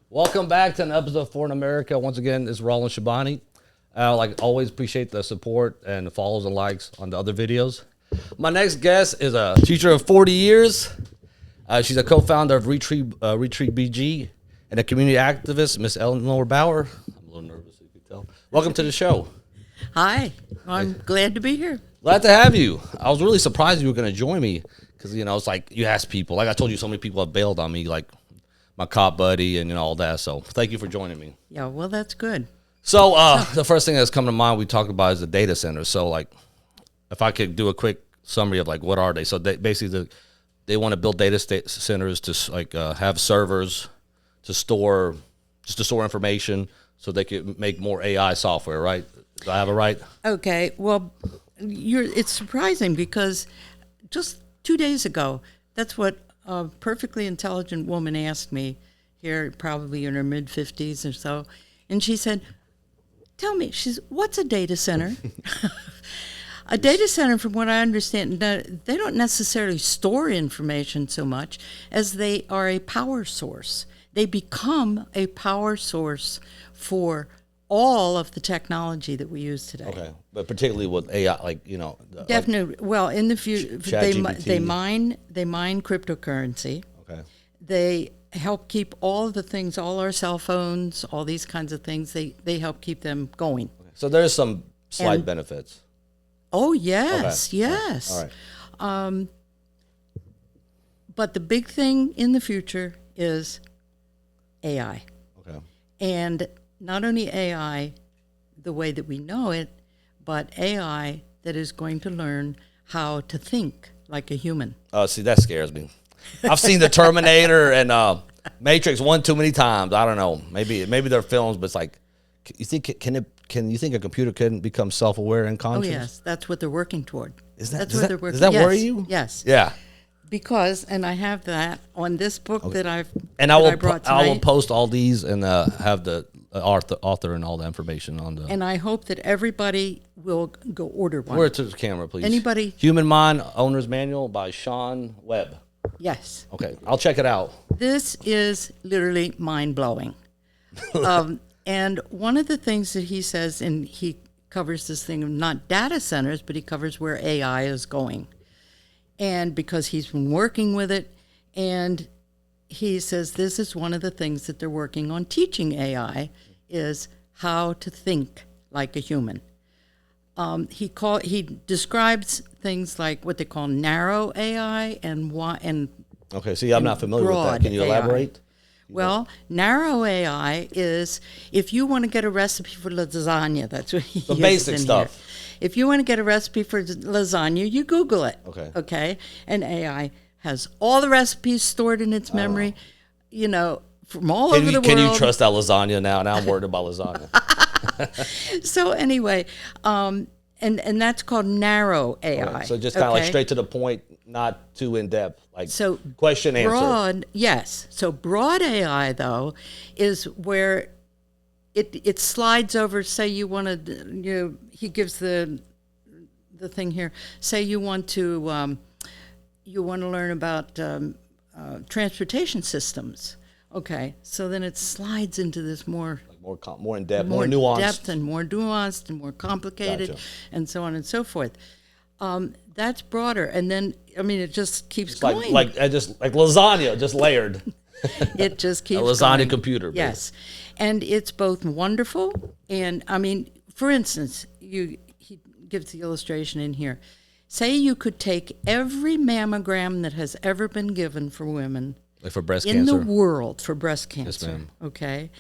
Welcome back to an episode of For in America. Once again, it's Roland Shabani. Like always, appreciate the support and the follows and likes on the other videos. My next guest is a teacher of 40 years. She's a co-founder of Retreat BG and a community activist, Miss Eleanor Bower. I'm a little nervous, you can tell. Welcome to the show. Hi, I'm glad to be here. Glad to have you. I was really surprised you were going to join me because, it's like you ask people. Like I told you, so many people have bailed on me, like my cop buddy and all that. So thank you for joining me. Yeah, well, that's good. So the first thing that's come to mind we talked about is the data centers. So like if I could do a quick summary of like what are they? So they basically they want to build data centers to like have servers to store information so they could make more AI software, right? Do I have it right? Okay, well, it's surprising because just 2 days ago, that's what a perfectly intelligent woman asked me here, probably in her mid-50s or so. And she said, tell me, what's a data center? A data center, from what I understand, they don't necessarily store information so much as they are a power source. They become a power source for all of the technology that we use today. Okay, but particularly with AI, Definitely. Well, in the future, they mine cryptocurrency. Okay. They help keep all the things, all our cell phones, all these kinds of things. They help keep them going. Okay. So there's some slight benefits. Oh yes, okay. yes. All right. But the big thing in the future is AI. Okay. And not only AI the way that we know it, but AI that is going to learn how to think like a human. Oh, see, that scares me. I've seen the Terminator and Matrix one too many times. I don't know. Maybe they're films, but it's like, you think you think a computer can become self-aware and conscious? Oh yes, that's what they're working toward. Is that, that's does what that, they're working. Does that yes, worry you? Yes. Yeah. Because, and I have that on this book that I brought tonight. I will post all these and have the author and all the information on the. And I hope that everybody will go order one. Where to the camera, please? Anybody? Human Mind Owner's Manual by Webb. Yes. Okay, I'll check it out. This is literally mind-blowing. And one of the things that he says, and he covers this thing of not data centers, but he covers where AI is going. And because he's been working with it, and he says this is one of the things that they're working on teaching AI is how to think like a human. He describes things like what they call narrow AI and okay, see, I'm not familiar with that. Can you elaborate? Well, narrow AI is if you want to get a recipe for lasagna. That's what he uses basic stuff. Here. If you want to get a recipe for lasagna, you Google it. Okay. Okay. And AI has all the recipes stored in its memory. From all over the world. Can you trust that lasagna now? Now I'm worried about lasagna. So anyway, and that's called narrow AI. Okay. So just kind of like straight to the point, not too in depth, like so question broad, answer. Yes. So broad AI though is where it slides over. Say you want to, he gives the thing here. Say you want to learn about transportation systems. Okay, so then it slides into this more in depth, more nuanced, and more nuanced and more complicated, Gotcha. and so on and so forth. That's broader, and then it just keeps it's going. like lasagna, just layered. It just keeps a lasagna going. computer. Yes, and it's both wonderful and for instance, he gives the illustration in here. Say you could take every mammogram that has ever been given for women. Like for breast in cancer? the world for breast cancer. Yes, ma'am. Okay.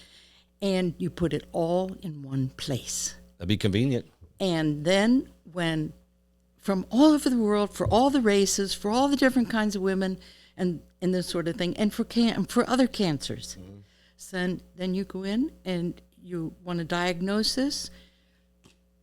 And you put it all in one place. That'd be convenient. And then when from all over the world, for all the races, for all the different kinds of women and this sort of thing, and for other cancers. Mm-hmm. So then you go in and you want to diagnose this.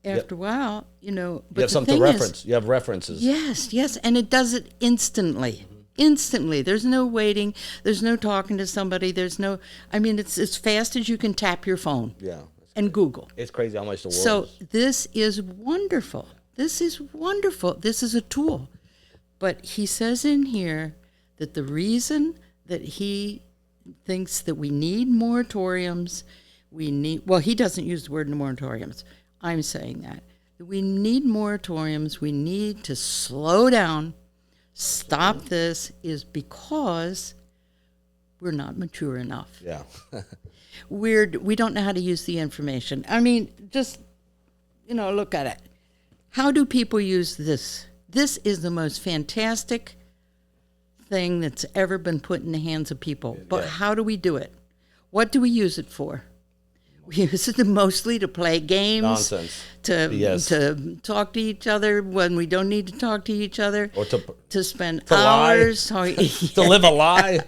After a while, but you have something to reference. You have references. Yes, and it does it instantly. Mm-hmm. Instantly. There's no waiting. There's no talking to somebody. There's no, it's as fast as you can tap your phone. Yeah. And Google. It's crazy how much the world So is. this is wonderful. This is wonderful. This is a tool. But he says in here that the reason that he thinks that we need moratoriums. Well, he doesn't use the word moratoriums. I'm saying that. We need moratoriums. We need to slow down, stop this, is because we're not mature enough. Yeah. We don't know how to use the information. I mean, just, look at it. How do people use this? This is the most fantastic thing that's ever been put in the hands of people. But how do we do it? What do we use it for? We use it mostly to play games, Nonsense. to talk to each other when we don't need to talk to each other, Or to spend to hours. lie. To live a lie.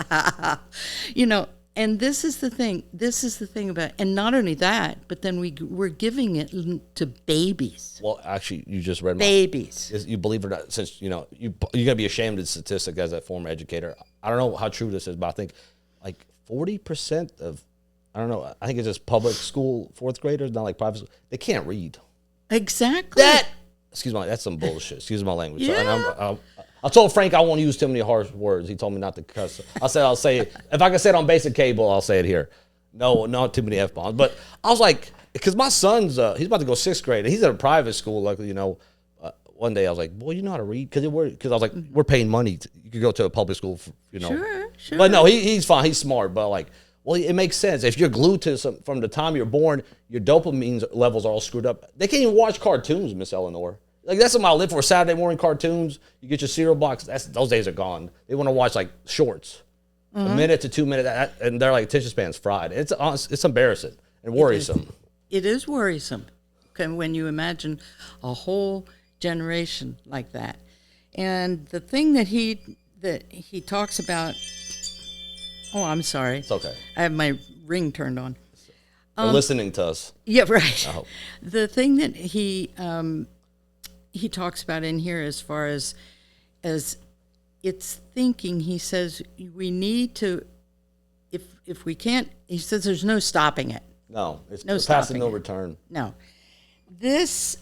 And this is the thing. This is the thing about, and not only that, but then we're giving it to babies. Well, actually, you just read Babies. You believe it or not, since you gotta be ashamed of the statistic as a former educator. I don't know how true this is, but I think like 40% of, I don't know, I think it's just public school fourth graders, not like private school, they can't read. Exactly. Excuse me, that's some bullshit. Excuse my language. Yeah. I told Frank I won't use too many harsh words. He told me not to cuss. I'll say it. If I can say it on basic cable, I'll say it here. No, not too many F-bombs. But I was like, because my son's, he's about to go 6th grade. And he's at a private school, luckily, one day I was like, boy, you know how to read? Because I was like, we're paying money. You could go to a public school, Sure. But no, he's fine. He's smart. But like, well, it makes sense. If you're glued to from the time you're born, your dopamine levels are all screwed up. They can't even watch cartoons, Miss Eleanor. Like, that's what I live for. Saturday morning cartoons. You get your cereal box. Those days are gone. They want to watch like shorts, a minute to 2 minutes, and they're like attention spans fried. It's embarrassing and worrisome. It is worrisome when you imagine a whole generation like that. And the thing that he talks about. Oh, I'm sorry. It's okay. I have my ring turned on. They're listening to us. Yeah, right. Oh. The thing that he talks about in here, as far as it's thinking, he says we need to, if we can't, he says there's no stopping it. No, it's No passing stopping no it. return. No. This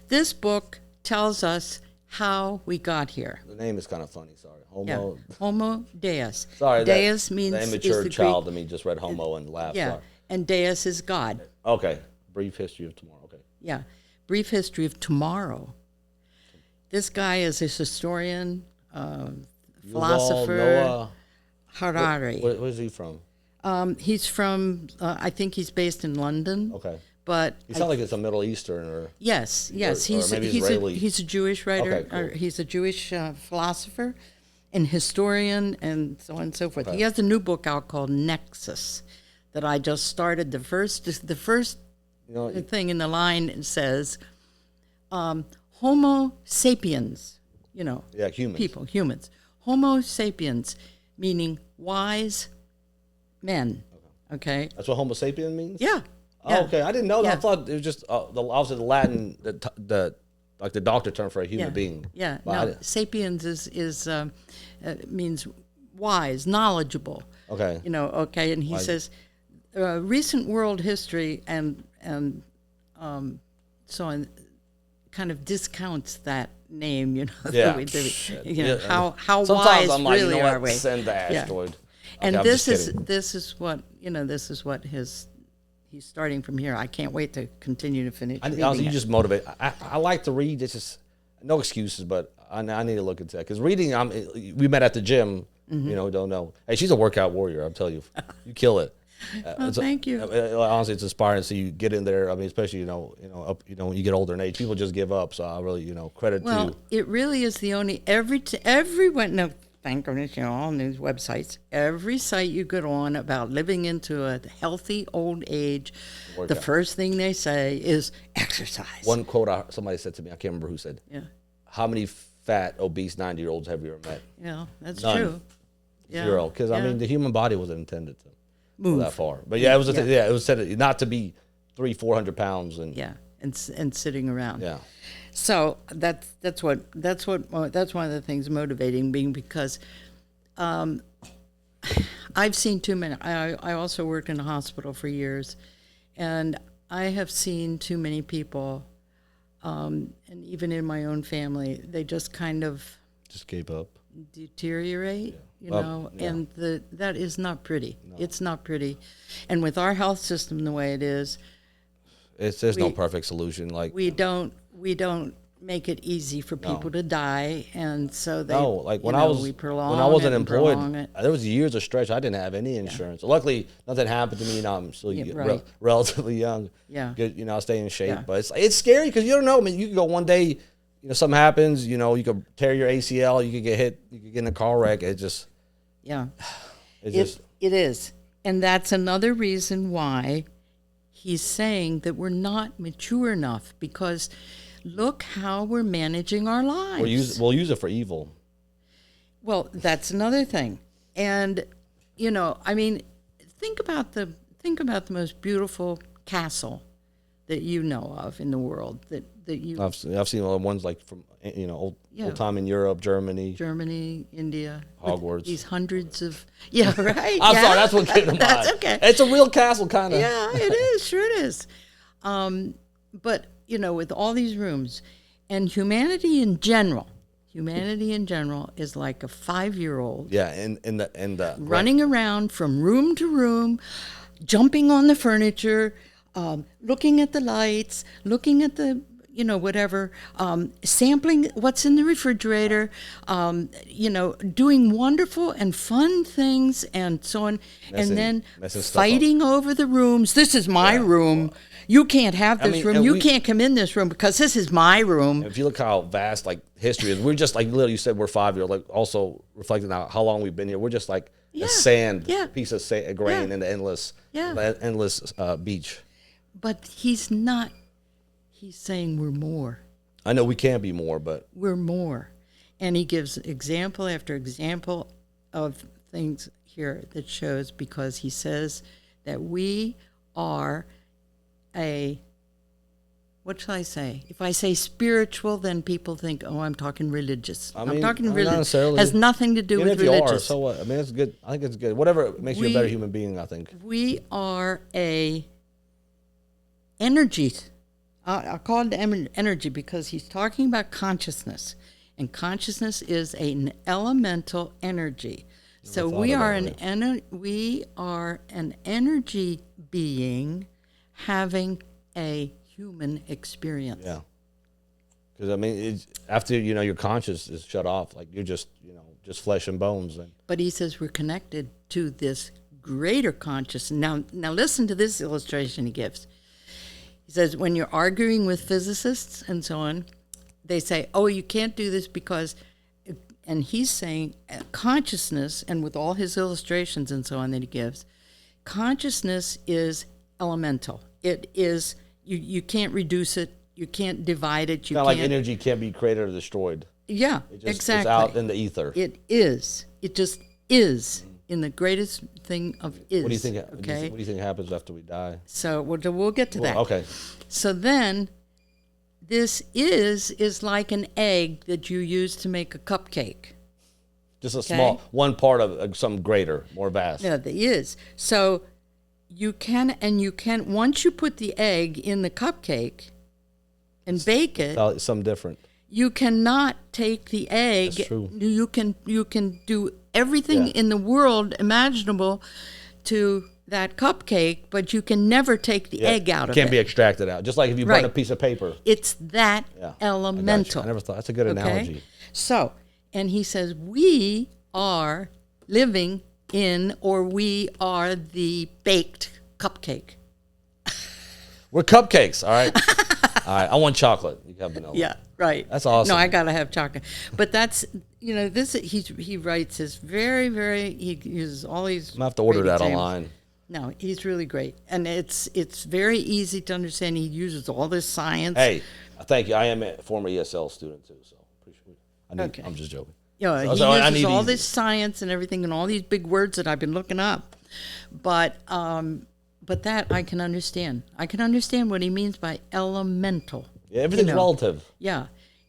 this book tells us how we got here. The name is kind of funny. Sorry, Yeah. Homo. Homo Deus. Sorry, Deus means the is immature the child Greek, to me just read Homo and laughed. yeah, Sorry. and Deus is God. Okay, brief history of tomorrow. Okay. Yeah, brief history of tomorrow. This guy is a historian, philosopher, Yuval, Noah. Harari. Where's he from? He's from, I think he's based in London. Okay. But He sounds like it's a Middle Eastern or. yes, or maybe Israeli. He's a Jewish writer. Okay, cool. Or he's a Jewish philosopher and historian and so on and so forth. Okay. He has a new book out called Nexus that I just started. The first thing in the line says, Homo sapiens, Yeah, humans. people, humans. Homo sapiens, meaning wise men. Okay? That's what Homo sapien means. Yeah. Oh, yeah. okay. I didn't know that. Yeah. I thought it was just obviously the Latin, like the doctor term for a human being. Yeah. But No, sapiens is means wise, knowledgeable. Okay. Okay, and he says recent world history and so on kind of discounts that name, Yeah. how Sometimes wise I'm like, really are we? Send the asteroid. Okay, And I'm this just is kidding. this is what he's starting from here. I can't wait to continue to finish. Honestly, you it. just motivate. I like to read. It's just no excuses, but I need to look into that because reading. We met at the gym. Don't know. Hey, she's a workout warrior. I'm telling you, you kill it. Thank you. Honestly, it's inspiring to see you get in there. I mean, especially when you get older in age, people just give up. So I really credit to Well, you. it really is the only everyone. No, thank goodness, all news websites. Every site you get on about living into a healthy old age, the Workout. first thing they say is exercise. One quote somebody said to me, I can't remember who said. Yeah, How many fat, obese 90-year-olds have you ever met? yeah, that's None. true. Yeah. 0. Because I Yeah. mean, the human body wasn't intended to Move. go that far. But yeah, it was. It was said not to be 300-400 pounds and Yeah, and sitting around. yeah. So that's one of the things motivating being because I've seen too many. I also worked in a hospital for years, and I have seen too many people, and even in my own family, they just kind of Just gave up. deteriorate. and that is not pretty. No. It's not pretty. And with our health system the way it is, there's no perfect solution. Like we don't make it easy for people to die, and so they when I wasn't employed, there was years of stretch I didn't have any insurance. Luckily, nothing happened to me. I'm still relatively young. Yeah, good. I stay in shape, but it's scary because you don't know. I mean, you can go one day, something happens. You could tear your ACL. You could get hit. You could get in a car wreck. It just it is, and that's another reason why he's saying that we're not mature enough, because look how we're managing our lives. We'll use it for evil. Well, that's another thing. And, I mean, think about the most beautiful castle that you know of in the world that you. I've seen other ones like from old time in Europe, Germany, India, Hogwarts. These hundreds of right. I'm sorry, that's what came to mind. That's okay. It's a real castle, kind of. Yeah, it is. Sure, it is. But with all these rooms, and humanity in general is like a 5-year-old. Yeah, and running around from room to room, jumping on the furniture, looking at the lights, looking at the whatever, sampling what's in the refrigerator, doing wonderful and fun things and so on, and then fighting over the rooms. This is my room. You can't have this room. You can't come in this room because this is my room. If you look how vast history is, we're just literally, you said we're 5-year-old, also reflecting on how long we've been here. We're just a piece of sand, a grain in the endless beach. But he's not. He's saying we're more. I know we can be more, but we're more. And he gives example after example of things here that shows, because he says that we are what shall I say? If I say spiritual, then people think, I'm talking religious. I'm talking religious. Has nothing to do with religious. So what? I mean, it's good. I think it's good. Whatever makes you a better human being, I think. We are a energy. I'll call it energy because he's talking about consciousness. And consciousness is an elemental energy. So we are an energy being having a human experience. Yeah. Because I mean, after your conscious is shut off, you're just flesh and bones. But he says we're connected to this greater consciousness. Now listen to this illustration he gives. He says when you're arguing with physicists and so on, they say, you can't do this because, and he's saying consciousness, and with all his illustrations and so on that he gives, consciousness is elemental. It is, you can't reduce it, you can't divide it. Kind of like energy can't be created or destroyed. Yeah, exactly. It's out in the ether. It is. It just is. In the greatest thing of is. What do you think? Okay. What do you think happens after we die? So we'll get to that. Okay. So then, this is like an egg that you use to make a cupcake. Just a small one part of some greater, more vast. Yeah, there is. So you can once you put the egg in the cupcake and bake it. It's something different. You cannot take the egg. That's true. You can do everything in the world imaginable to that cupcake, but you can never take the egg out of it. It can't be extracted out. Just like if you burn a piece of paper. It's that elemental. I never thought. That's a good analogy. So, and he says we are living in, or we are the baked cupcake. We're cupcakes, all right? All right, I want chocolate. You have vanilla. Yeah, right. That's awesome. No, I gotta have chocolate. But that's this. He writes this very, very. He uses all these. I'm gonna have to order that online. No, he's really great, and it's very easy to understand. He uses all this science. Hey, thank you. I am a former ESL student too, so appreciate it. I'm just joking. Yeah, he uses all this science and everything, and all these big words that I've been looking up, but that I can understand. I can understand what he means by elemental. Yeah, everything's relative. Yeah,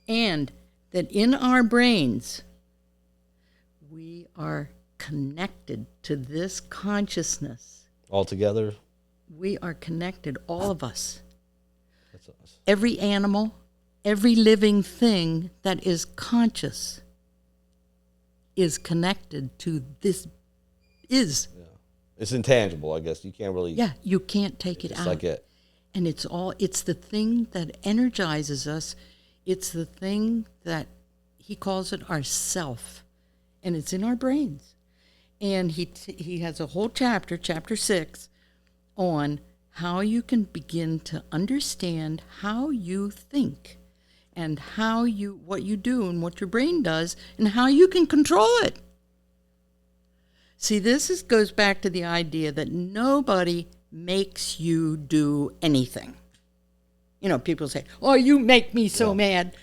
and that in our brains, we are connected to this consciousness. All together? We are connected, all of us. That's us. Every animal, every living thing that is conscious is connected to this is. Yeah. It's intangible, I guess. You can't really. Yeah, you can't take it It's out. like it. And it's the thing that energizes us. It's the thing that he calls it our self. And it's in our brains. And he has a whole chapter 6, on how you can begin to understand how you think and what you do and what your brain does and how you can control it. See, goes back to the idea that nobody makes you do anything. You know, people say, "Oh, you make me so mad,"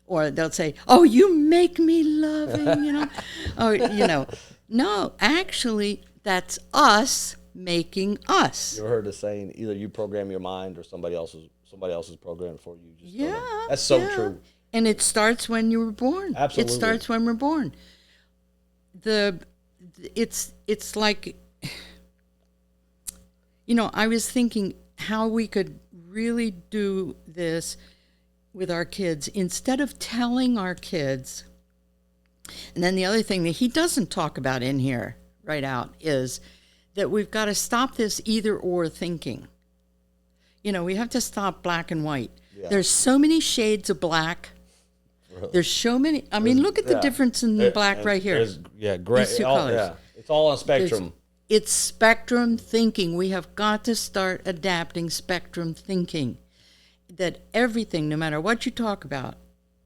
or they'll say, "Oh, you make me loving," you know, or no, actually, that's us making us. You ever heard the saying, either you program your mind or somebody else's programmed for you? Just don't know. Yeah, That's so true. And it starts when you were born. Absolutely. It starts when we're born. It's like, I was thinking how we could really do this with our kids instead of telling our kids. And then the other thing that he doesn't talk about in here right out is that we've got to stop this either or thinking. We have to stop black and white. Yeah. There's so many shades of black. Really? There's so many. I mean, look at the difference in the black right here. Gray. These two colors. Yeah. It's all on spectrum. It's spectrum thinking. We have got to start adapting spectrum thinking. That everything, no matter what you talk about,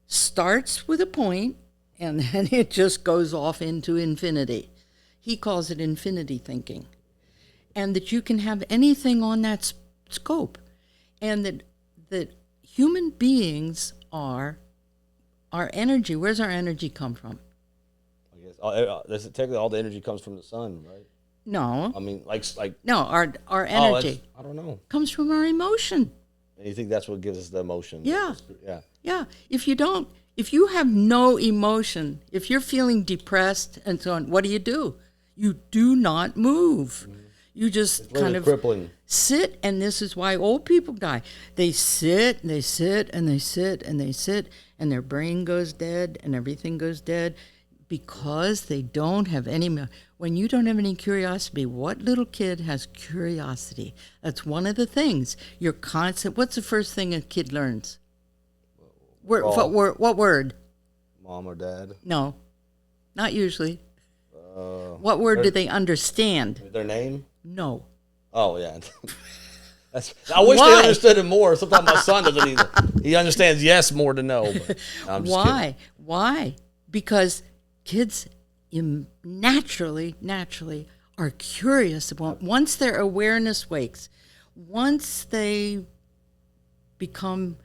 starts with a point and then it just goes off into infinity. He calls it infinity thinking. And that you can have anything on that scope. And that human beings are our energy. Where's our energy come from? I guess technically all the energy comes from the sun, right? No. I mean, like no, our energy. I don't know. Comes from our emotion. And you think that's what gives us the emotion? Yeah. Yeah. Yeah. If you have no emotion, if you're feeling depressed and so on, what do? You do not move. Mm-hmm. You just kind of crippling. Sit, and this is why old people die. They sit, and they sit, and they sit, and they sit, and their brain goes dead, and everything goes dead, because they don't have any. When you don't have any curiosity, what little kid has curiosity? That's one of the things. You're constant. What's the first thing a kid learns? What word? Mom or dad? No, not usually. What word do they understand? Their name? No. Oh, yeah. I wish they understood it more. Sometimes my son doesn't either. He understands yes more than no. But I'm just kidding. Why? Because kids naturally are curious about, once their awareness wakes, once they become,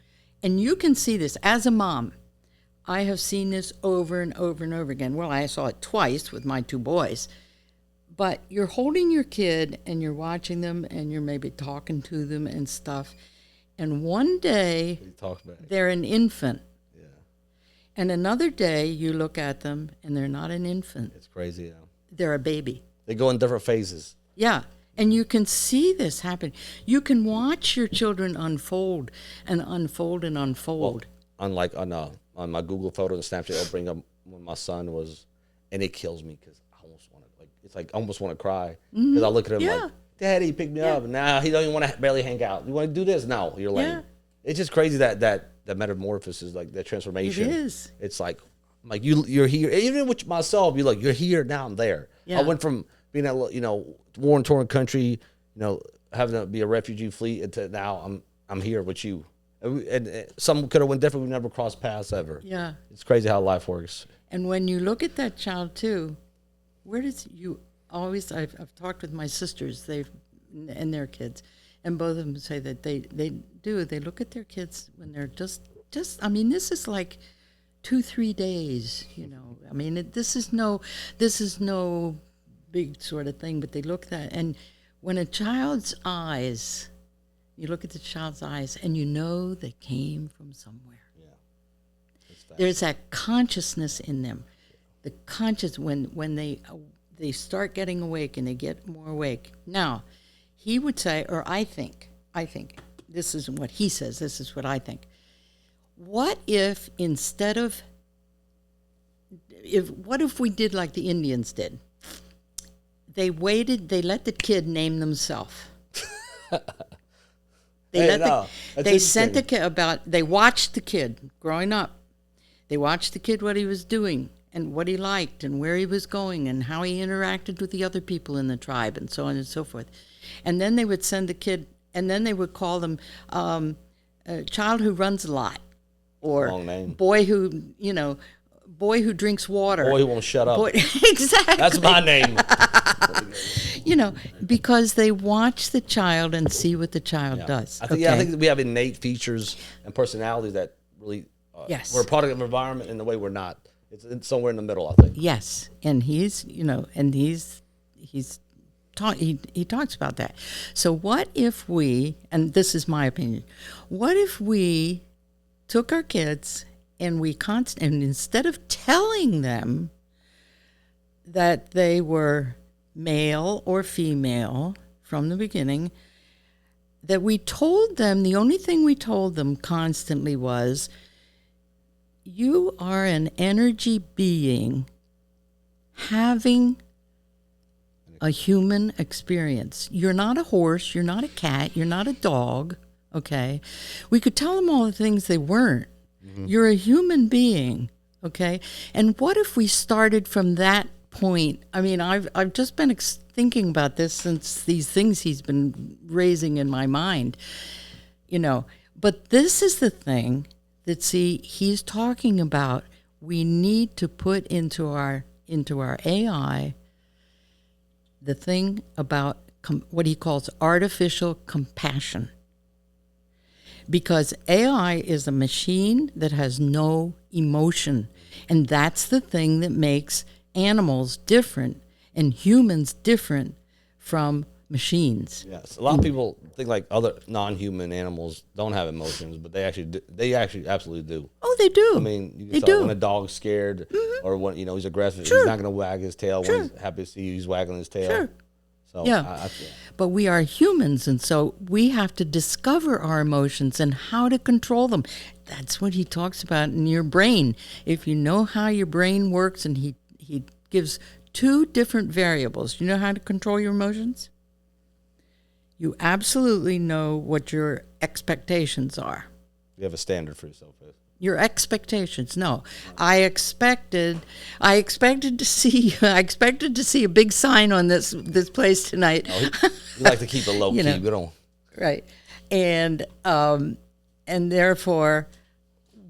and you can see this as a mom. I have seen this over and over and over again. Well, I saw it twice with my 2 boys. But you're holding your kid and you're watching them and you're maybe talking to them and stuff. And one day they're an infant. Yeah. And another day you look at them and they're not an infant. It's crazy. Yeah. They're a baby. They go in different phases. Yeah. And you can see this happen. You can watch your children unfold and unfold and unfold. Well, unlike on my Google photo and Snapchat, I'll bring up when my son was, and it kills me because I almost want to cry because I look at him like, Daddy, pick me up. Now he don't even want to barely hang out. You want to do this? No, you're lame. Yeah. It's just crazy that metamorphosis, like that transformation. It is. It's like you're here. Even with myself, you're here, now I'm there. Yeah. I went from being a war-torn country, having to be a refugee fleet, into now I'm here with you. And some could have went different. We've never crossed paths ever. Yeah. It's crazy how life works. And when you look at that child too, where does you always? I've talked with my sisters, and their kids, and both of them say that they do. They look at their kids when they're just. I mean, this is like 2-3 days. I mean, this is no big sort of thing. But they look at that, and when a child's eyes. You look at the child's eyes, and they came from somewhere. Yeah, there's that consciousness in them. The conscious when they start getting awake and they get more awake. Now, he would say, or I think this isn't what he says. This is what I think. What if instead of what if we did like the Indians did? They waited. They let the kid name themselves. They sent the kid they watched the kid growing up. They watched the kid, what he was doing and what he liked and where he was going and how he interacted with the other people in the tribe and so on and so forth. And then they would send the kid, and then they would call them a child who runs a lot, or boy who drinks water. Boy who won't shut up. Exactly. That's my name. Because they watch the child and see what the child does. I think we have innate features and personalities that really yes. we're a product of environment in the way we're not. It's somewhere in the middle, I think. Yes, and he talks about that. So what if we, and this is my opinion, what if we took our kids and and instead of telling them that they were male or female from the beginning, that we told them, the only thing we told them constantly was, you are an energy being having a human experience. You're not a horse, you're not a cat, you're not a dog, okay? We could tell them all the things they weren't. Mm-hmm. You're a human being, okay? And what if we started from that point? I mean, I've just been thinking about this since these things he's been raising in my mind, But this is the thing that, see, he's talking about. We need to put into our AI the thing about what he calls artificial compassion. Because AI is a machine that has no emotion. And that's the thing that makes animals different and humans different from machines. Yes, a lot of people think like other non-human animals don't have emotions, but they actually do. They actually absolutely do. Oh, they do. I mean, you can tell when a dog's scared or when he's aggressive, he's not going to wag his tail. When he's happy to see you, he's wagging his tail. Sure. So yeah. But we are humans, and so we have to discover our emotions and how to control them. That's what he talks about in your brain. If you know how your brain works, and he gives 2 different variables. You know how to control your emotions? You absolutely know what your expectations are. You have a standard for yourself. Your expectations. No, I expected to see a big sign on this place tonight. Oh, you like to keep it low key. We don't. Right, and therefore,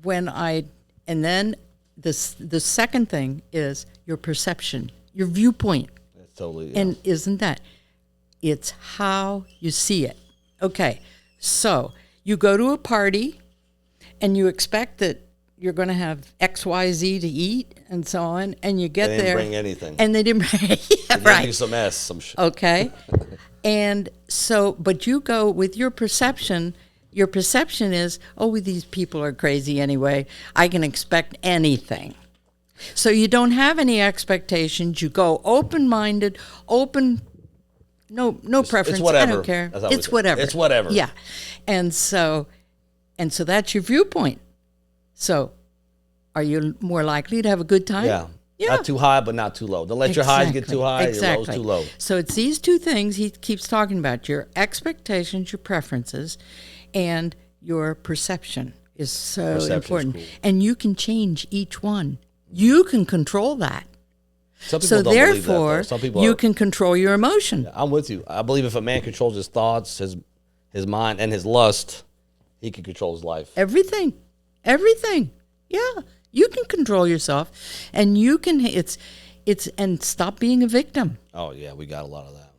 then the second thing is your perception, your viewpoint. That's totally. And isn't that? It's how you see it. Okay, so you go to a party and you expect that you're going to have X, Y, Z to eat and so on, and you get there. They didn't bring anything. And they didn't bring, they right. You some S, some shit. Okay. And so, but you go with your perception is, oh, these people are crazy anyway. I can expect anything. So you don't have any expectations. You go open-minded, no preference. It's whatever. I don't care. It's whatever. It's whatever. Yeah. And so that's your viewpoint. So are you more likely to have a good time? Yeah. Not too high, but not too low. Don't let your highs get too high, your lows too low. So it's these 2 things he keeps talking about: your expectations, your preferences, and your perception is so important. Cool. And you can change each one. You can control that. Some people don't believe that, though. Some people you can control your emotion. Yeah, I'm with you. I believe if a man controls his thoughts, his mind, and his lust, he can control his life. Everything. Yeah, you can control yourself, and you can. And stop being a victim. Oh yeah, we got a lot of that.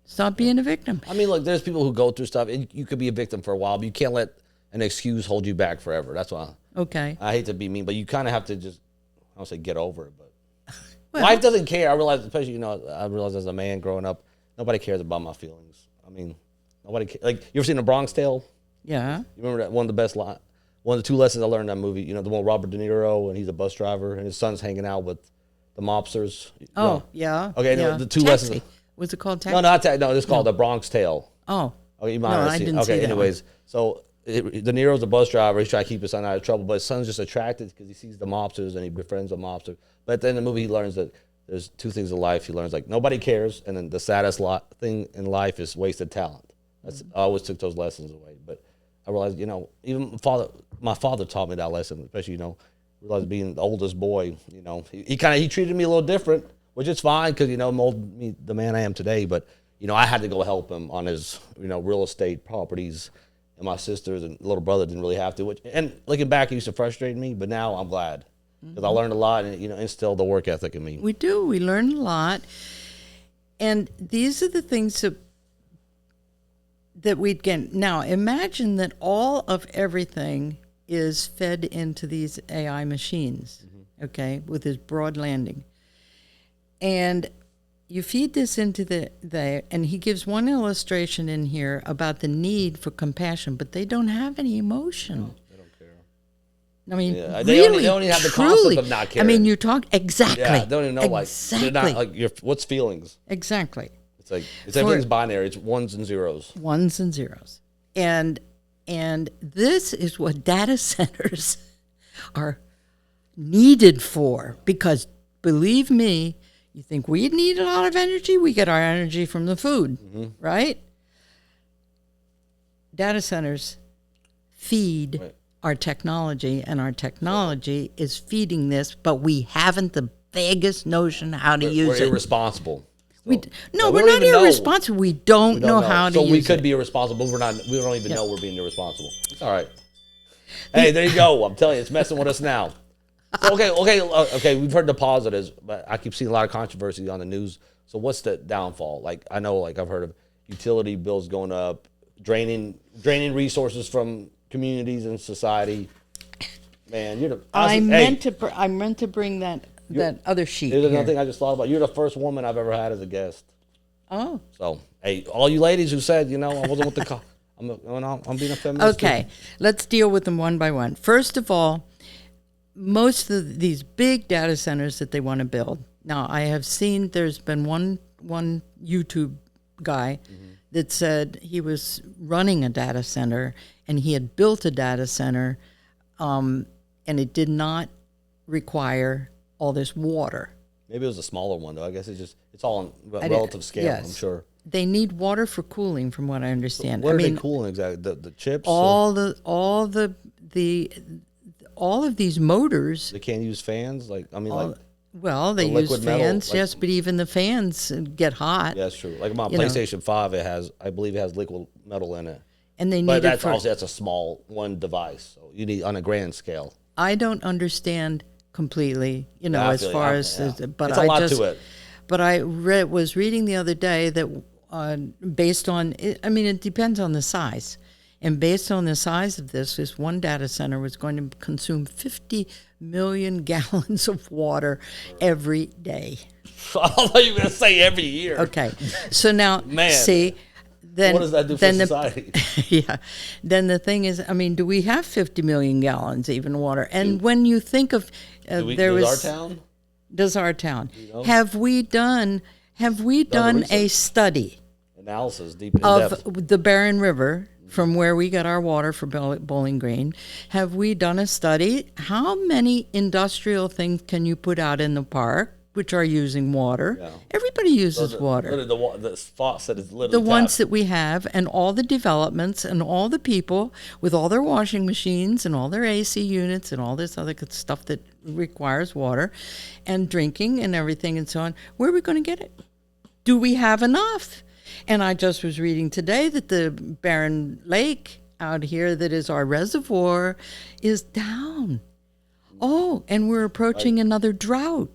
Stop being a victim. I mean, look, there's people who go through stuff, and you could be a victim for a while, but you can't let an excuse hold you back forever. That's why. Okay. I hate to be mean, but you kind of have to just, I don't say get over it, but life doesn't care. I realize, especially I realize as a man growing up, nobody cares about my feelings. I mean, nobody like you ever seen The Bronx Tale? Yeah. You remember that one of the 2 lessons I learned in that movie, the one with Robert De Niro and he's a bus driver and his son's hanging out with the mobsters. Oh, yeah. Okay, yeah. The 2 Taxi. lessons. Was it called Taxi? No, not Taxi. No, it's called The Bronx Tale. Oh. Okay, you might have seen. I didn't see that anyways, so De Niro's a bus driver. He's trying to keep his son out of trouble, but his son's just attracted because he sees the mobsters and he befriends the mobster. But at the end of the movie, he learns that there's two things in life. He learns like nobody cares, and then the saddest thing in life is wasted talent. I always took those lessons away. But I realized, even my father taught me that lesson, especially, realized being the oldest boy, he treated me a little different, which is fine because, molded me the man I am today. But, I had to go help him on his, real estate properties. And my sisters and little brother didn't really have to. And looking back, it used to frustrate me, but now I'm glad because I learned a lot and instilled the work ethic in me. We do. We learn a lot, and these are the things that we'd get. Now, imagine that all of everything is fed into these AI machines, okay, with this broad landing, and you feed this into and he gives one illustration in here about the need for compassion, but they don't have any emotion. No, they don't care. I mean, they only have the concept of not caring. I mean, you talk exactly. Yeah, they don't even know exactly. They're not like what's feelings. Exactly. It's like everything's binary. It's ones and zeros. Ones and zeros, and this is what data centers are needed for. Because believe me. You think we need a lot of energy? We get our energy from the food, right? Data centers feed our technology, and our technology is feeding this, but we haven't the vaguest notion how to use it. We're irresponsible. We're not irresponsible. We don't know how to use it. So we could be irresponsible. We don't even know we're being irresponsible. It's all right. Hey, there you go. I'm telling you, it's messing with us now. So, okay. We've heard the positives, but I keep seeing a lot of controversy on the news. So what's the downfall? Like I know, I've heard of utility bills going up, draining resources from communities and society. Man, I meant to bring that other sheet. There's another thing I just thought about. You're the first woman I've ever had as a guest. Oh. So hey, all you ladies who said I wasn't with the I'm being a feminist. Okay, let's deal with them one by one. First of all. Most of these big data centers that they want to build. Now, I have seen there's been one YouTube guy that said he was running a data center and he had built a data center and it did not require all this water. Maybe it was a smaller one, though. I guess it's all on relative scale, yes. I'm sure. They need water for cooling, from what I understand. So what are they cooling exactly? The chips? All of these motors. They can't use fans? They use fans, yes, but even the fans get hot. Yeah, that's true. Like my PlayStation 5, I believe it has liquid metal in it. And they need but that's a small one device. So you need on a grand scale. I don't understand completely, as far as, but it's a lot to it. But I was reading the other day that based on, it depends on the size. And based on the size of this one data center was going to consume 50 million gallons of water every day. I thought you were going to say every year. Okay. So now, see, then... What does that do for society? Yeah. Then the thing is, do we have 50 million gallons even water? And when you think of... Does our town? Have we done a study... Analysis, deep in depth. Of the Barron River... From where we get our water for Bowling Green, have we done a study? How many industrial things can you put out in the park which are using water? Yeah. Everybody uses water. The faucet is literally the ones that we have, and all the developments, and all the people with all their washing machines and all their AC units and all this other good stuff that requires water, and drinking and everything and so on. Where are we going to get it? Do we have enough? And I just was reading today that the Barron Lake out here that is our reservoir is down. Oh, and we're approaching another drought.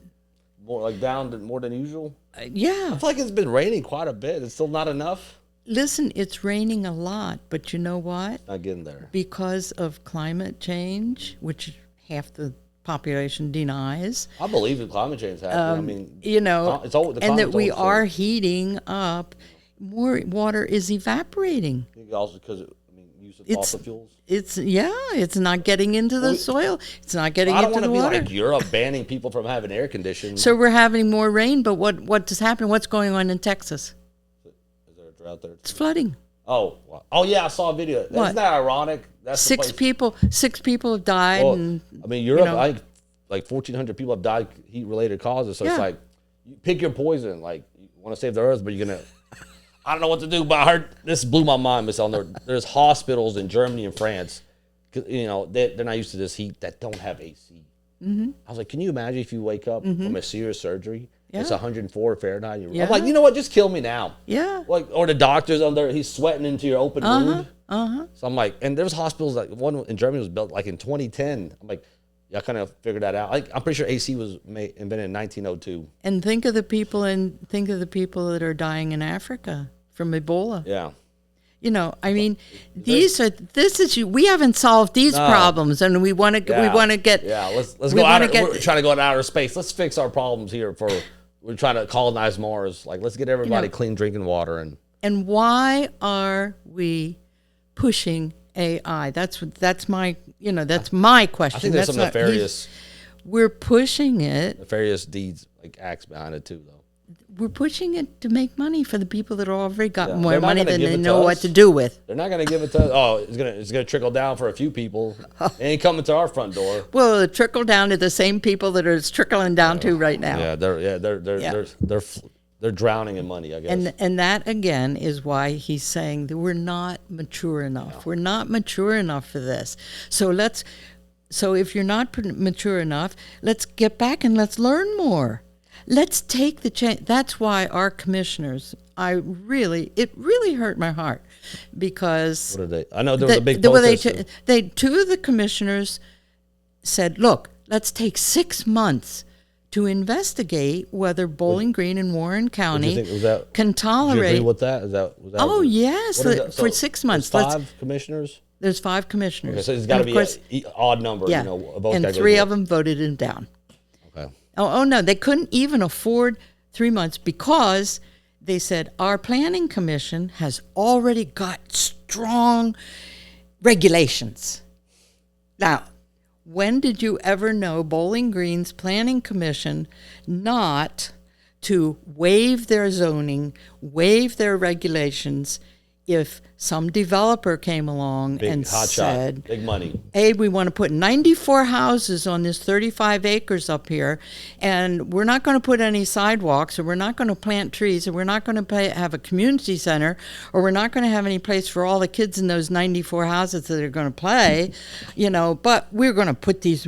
More than usual? Yeah. I feel like it's been raining quite a bit. It's still not enough. Listen, it's raining a lot, but you know what? Not getting there. Because of climate change, which half the population denies. I believe that climate change is happening. It's and that we are heating up. More water is evaporating. I think also because use of fossil fuels. It's not getting into the soil. It's not getting into the water. I don't want to be like Europe banning people from having air conditioning. So we're having more rain, but what does happen? What's going on in Texas? Is there a drought there? It's flooding. Oh yeah, I saw a video. What? Isn't that ironic? That's the Six people have died. Well, and I mean, Europe, you know, I think like 1,400 people have died heat-related causes. So it's Yeah. like, you pick your poison. Like, you want to save the earth, but you're gonna. I don't know what to do. But I heard this blew my mind, Miss Eleanor. There's hospitals in Germany and France, 'cause, you know, they're not used to this heat, that don't have AC. I was like, can you imagine if you wake up from a serious surgery? It's 104 Fahrenheit. Yeah. I'm like, you know what? Just kill me now. Yeah. Like, or the doctor's under, he's sweating into your open wound. So I'm like, and there's hospitals, like one in Germany was built like in 2010. I'm like, yeah, I kind of figured that out. I'm pretty sure AC was invented in 1902. And think of the people that are dying in Africa from Ebola. Yeah. You know, I mean, we haven't solved these problems, and we want to get. Let's go out. We're trying to go to outer space. Let's fix our problems here. We're trying to colonize Mars. Like, let's get everybody clean drinking water. And why are we pushing AI? That's my question. I think there's some nefarious We're pushing it. deeds, like acts behind it too, though. We're pushing it to make money for the people that already got more They're not money gonna than give they it to know what us. to do with. They're not going to give it to us. Oh, it's gonna trickle down for a few people. It ain't coming to our front door. Well, it trickle down to the same people that it's trickling down to right now. Yeah, they're drowning in money, I guess. And that again is why he's saying that we're not mature enough. We're not mature enough for this. So if you're not mature enough, let's get back and let's learn more. Let's take the chance. That's why our commissioners, it really hurt my heart because what did they? I know there was a big protest. Two of the commissioners said, "Look, let's take 6 months to investigate whether Bowling Green and Warren County can tolerate." Did you agree with that? Was that Oh yes, for 6 months. There's 5 commissioners. There's 5 commissioners. Okay, so it's got to be an odd number. Yeah, and 3 of them voted him down. Okay. Oh no, they couldn't even afford 3 months because they said our planning commission has already got strong regulations. Now, when did you ever know Bowling Green's planning commission not to waive their zoning, waive their regulations if some developer came along and said, big money, hey, we want to put 94 houses on this 35 acres up here, and we're not going to put any sidewalks, or we're not going to plant trees, or we're not going to have a community center, or we're not going to have any place for all the kids in those 94 houses that are going to play, but we're going to put these,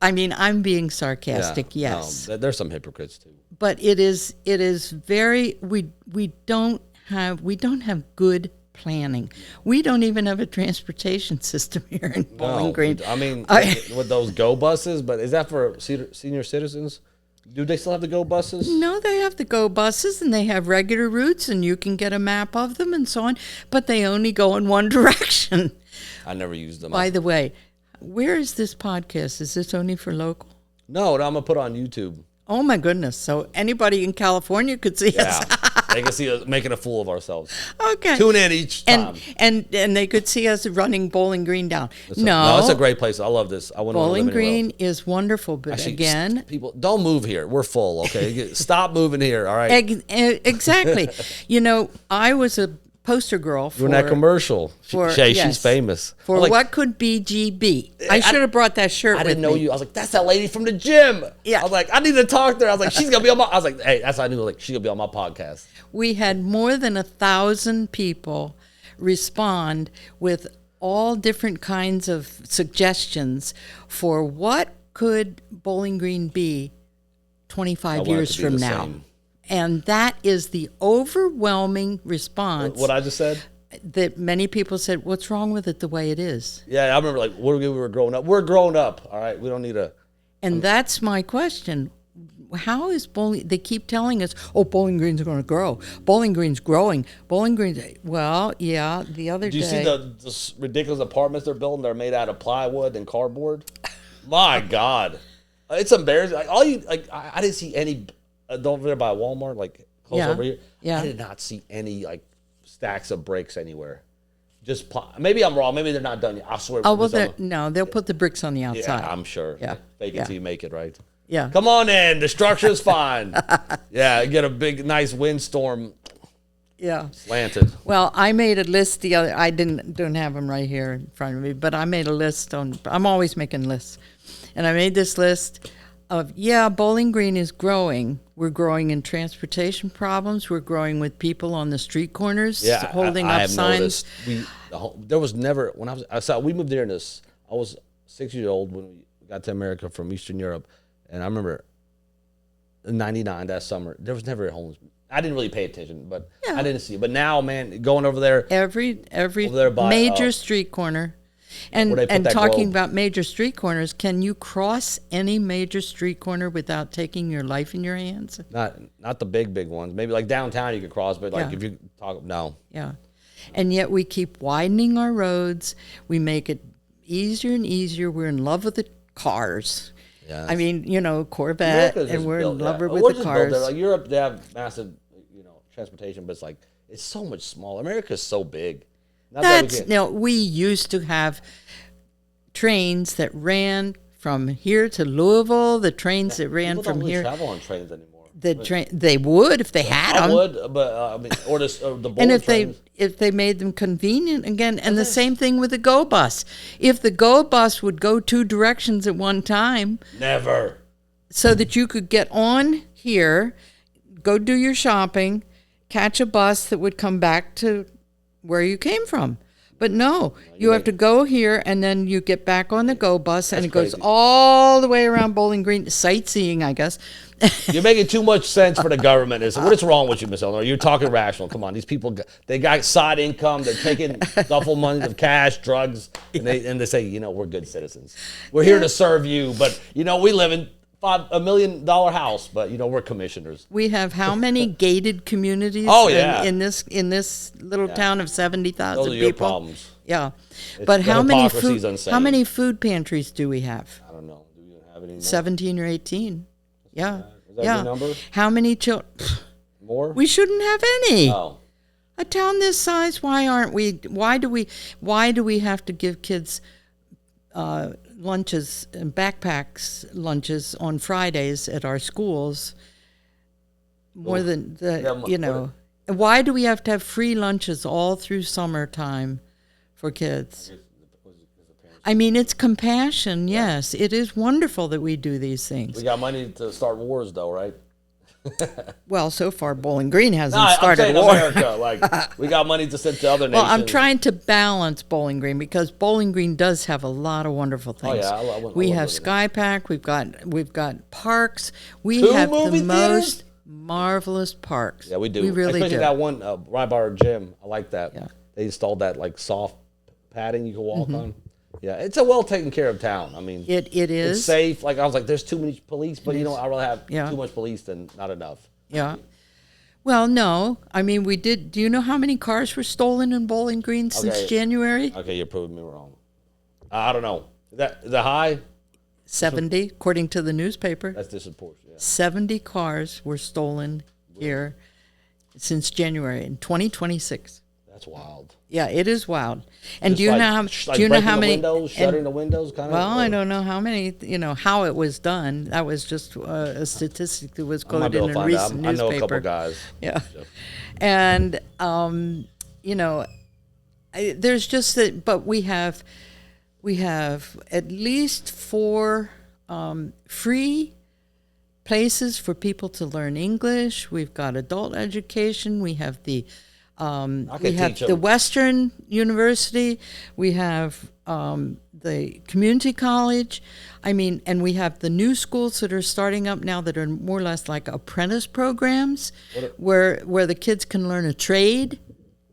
I mean, I'm being sarcastic, yes. No, there's some hypocrites too. But it is very, we don't have good planning. We don't even have a transportation system here in Bowling Green. I mean, with those go buses, but is that for senior citizens? Do they still have the go buses? No, they have the go buses, and they have regular routes, and you can get a map of them and so on, but they only go in one direction. I never used them. By the way, where is this podcast? Is this only for local? No, I'm going to put it on YouTube. Oh, my goodness. So anybody in California could see us. They can see us making a fool of ourselves. Okay. Tune in each time. And they could see us running Bowling Green down. It's a great place. I love this. I wouldn't want to Bowling live anywhere Green else. is wonderful, but Actually, again, people don't move here. We're full. Okay, stop moving here. All right. Exactly. I was a poster girl for in that commercial. She's famous. For what could be GB. I should have brought that shirt with me. I didn't know you. I was like, that's that lady from the gym. Yeah. I was like, I need to talk to her. I was like, she's gonna be on my. I was like, hey, that's how I knew. Like, she's gonna be on my podcast. We had more than 1,000 people respond with all different kinds of suggestions for what could Bowling Green be 25 years from now. Same. And that is the overwhelming response. What I just said? That many people said, what's wrong with it the way it is? Yeah, I remember like when we were growing up. We're grown up, all right? We don't need a... And that's my question. How is Bowling... They keep telling us, Bowling Green's going to grow. Bowling Green's growing. Bowling Green's... Well, yeah, the other day... Do you see the ridiculous apartments they're building? They're made out of plywood and cardboard. My God. It's embarrassing. I didn't see any... Don't there by Walmart, like close over here. Yeah. I did not see any like stacks of bricks anywhere. Just maybe I'm wrong. Maybe they're not done yet. I swear. Oh well, they'll put the bricks on the outside. Yeah, I'm sure. Yeah, fake it till you make it, right? Yeah. Come on in. The structure's fine. Yeah, get a big, nice windstorm. Yeah. Slanted. Well, I made a list the other. I don't have them right here in front of me, but I made a list on. I'm always making lists, and I made this list of Bowling Green is growing. We're growing in transportation problems. We're growing with people on the street corners holding I up have signs. noticed there was never when I saw we moved there in this. I was 6 years old when we got to America from Eastern Europe, and I remember in '99 that summer there was never a homeless. I didn't really pay attention, but I didn't see it. But now, man, going over there, Every over there by, major street corner. And where they put that talking globe. about major street corners, can you cross any major street corner without taking your life in your hands? not the big ones. Maybe like downtown you could cross, but like Yeah. if you talk no. Yeah. And yet we keep widening our roads. We make it easier and easier. We're in love with the cars. Yeah. I mean, Corvette, America's and just we're built, in love yeah. with We're the just built cars. there. Like Europe, they have massive, transportation, but it's like it's so much smaller. America's so big. Not that we can't- We used to have trains that ran from here to Louisville, the trains that ran People don't from really here. travel on trains anymore. They would if they had I them. would, but I mean, or the bullet And if trains. they made them convenient again, and the same thing with the Go Bus. If the Go Bus would go two directions at one time, Never. so that you could get on here, go do your shopping, catch a bus that would come back to where you came from. But no, you have to go here, and then you get back on the Go Bus, and it goes crazy. all the way around Bowling Green, sightseeing, I guess. You're making too much sense for the government. What is wrong with you, Miss Eleanor? You're talking rational. Come on, these people, they got side income. They're taking duffel money of cash, drugs, and they say, we're good citizens. We're here to serve you, but we live in $1 million house, but we're commissioners. We have how many gated communities Oh, yeah. in this little town of 70,000 Those people? are your problems. Yeah. But the hypocrisy's how insane. many food pantries do we have? I don't know. Do we even have any more? 17 or 18. Yeah. Is that your number? How many children? More? We shouldn't have any. Oh. A town this size, why do we have to give kids lunches and backpacks lunches on Fridays at our schools more than why do we have to have free lunches all through summertime for kids? I mean, it's compassion. Yes, it is wonderful that we do these things. We got money to start wars, though, right? Well, so far Bowling Green hasn't I'm started saying war. America. Like, we got money to send to other nations. Well, I'm trying to balance Bowling Green because Bowling Green does have a lot of wonderful things. Oh, yeah. I We love have living Sky Pack. We've got parks. We 2 have movie the theaters? most marvelous parks. Yeah, we do. We really Especially do. that one right by our gym. I like that. Yeah. They installed that like soft padding you can walk on. Yeah, it's a well taken care of town. I mean, It is. it's safe. Like I was like, there's too many police, but I'd rather have Yeah. too much police than not enough. Yeah. Well, no. I mean, we did. Do you know how many cars were stolen in Bowling Green since Okay. January? Okay, you're proving me wrong. I don't know. Is that high? 70, according to the newspaper. That's disproportionate. Yeah. 70 cars were stolen here since January in 2026 That's wild. Yeah, it is wild. And Just do you like- know how? like Do you know breaking how the many? windows, shuttering the windows, kind of? Well, I don't know how many. How it was done. That was just a statistic that was I might be quoted able in to a find out. recent I know newspaper. a couple guys. Yeah, and there's just that. But we have at least 4 free places for people to learn English. We've got adult education. We have the teach 'em. Western University. We have the community college. I mean, and we have the new schools that are starting up now that are more or less like apprentice programs, where the kids can learn a trade.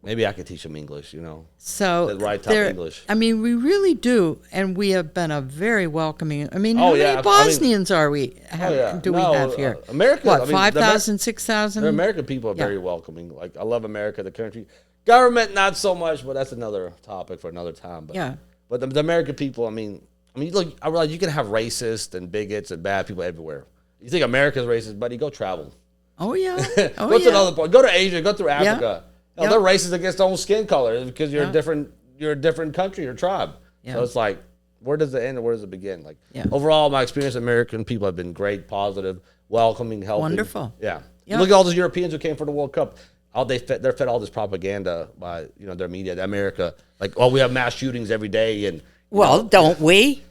Maybe I could teach them English, So The right type of English. I mean, we really do, and we have been a very welcoming. I mean, Oh, how yeah, many I mean- Bosnians are we? yeah. Do we No, have here? America- What, I mean, the 5,000, The 6,000? American people are Yeah. very welcoming. Like, I love America, the country. Government, not so much, but that's another topic for another time. But, Yeah. But the American people, I mean, look, I realize you can have racists and bigots and bad people everywhere. You think America's racist, buddy? Go travel. Oh yeah. Oh Go to yeah. another part. Go to Asia. Go through Africa. Hell, Yeah. they're racist against their own skin color because you're Yeah. a different. You're a different country or tribe. Yeah. So it's like, where does it end and where does it begin? Like, Yeah. overall, my experience with American people have been great, positive, welcoming, helping. Wonderful. Yeah. Yeah. Look at all those Europeans who came for the World Cup. they're fed all this propaganda by their media, America. Like, we have mass shootings every day, and Well, don't we?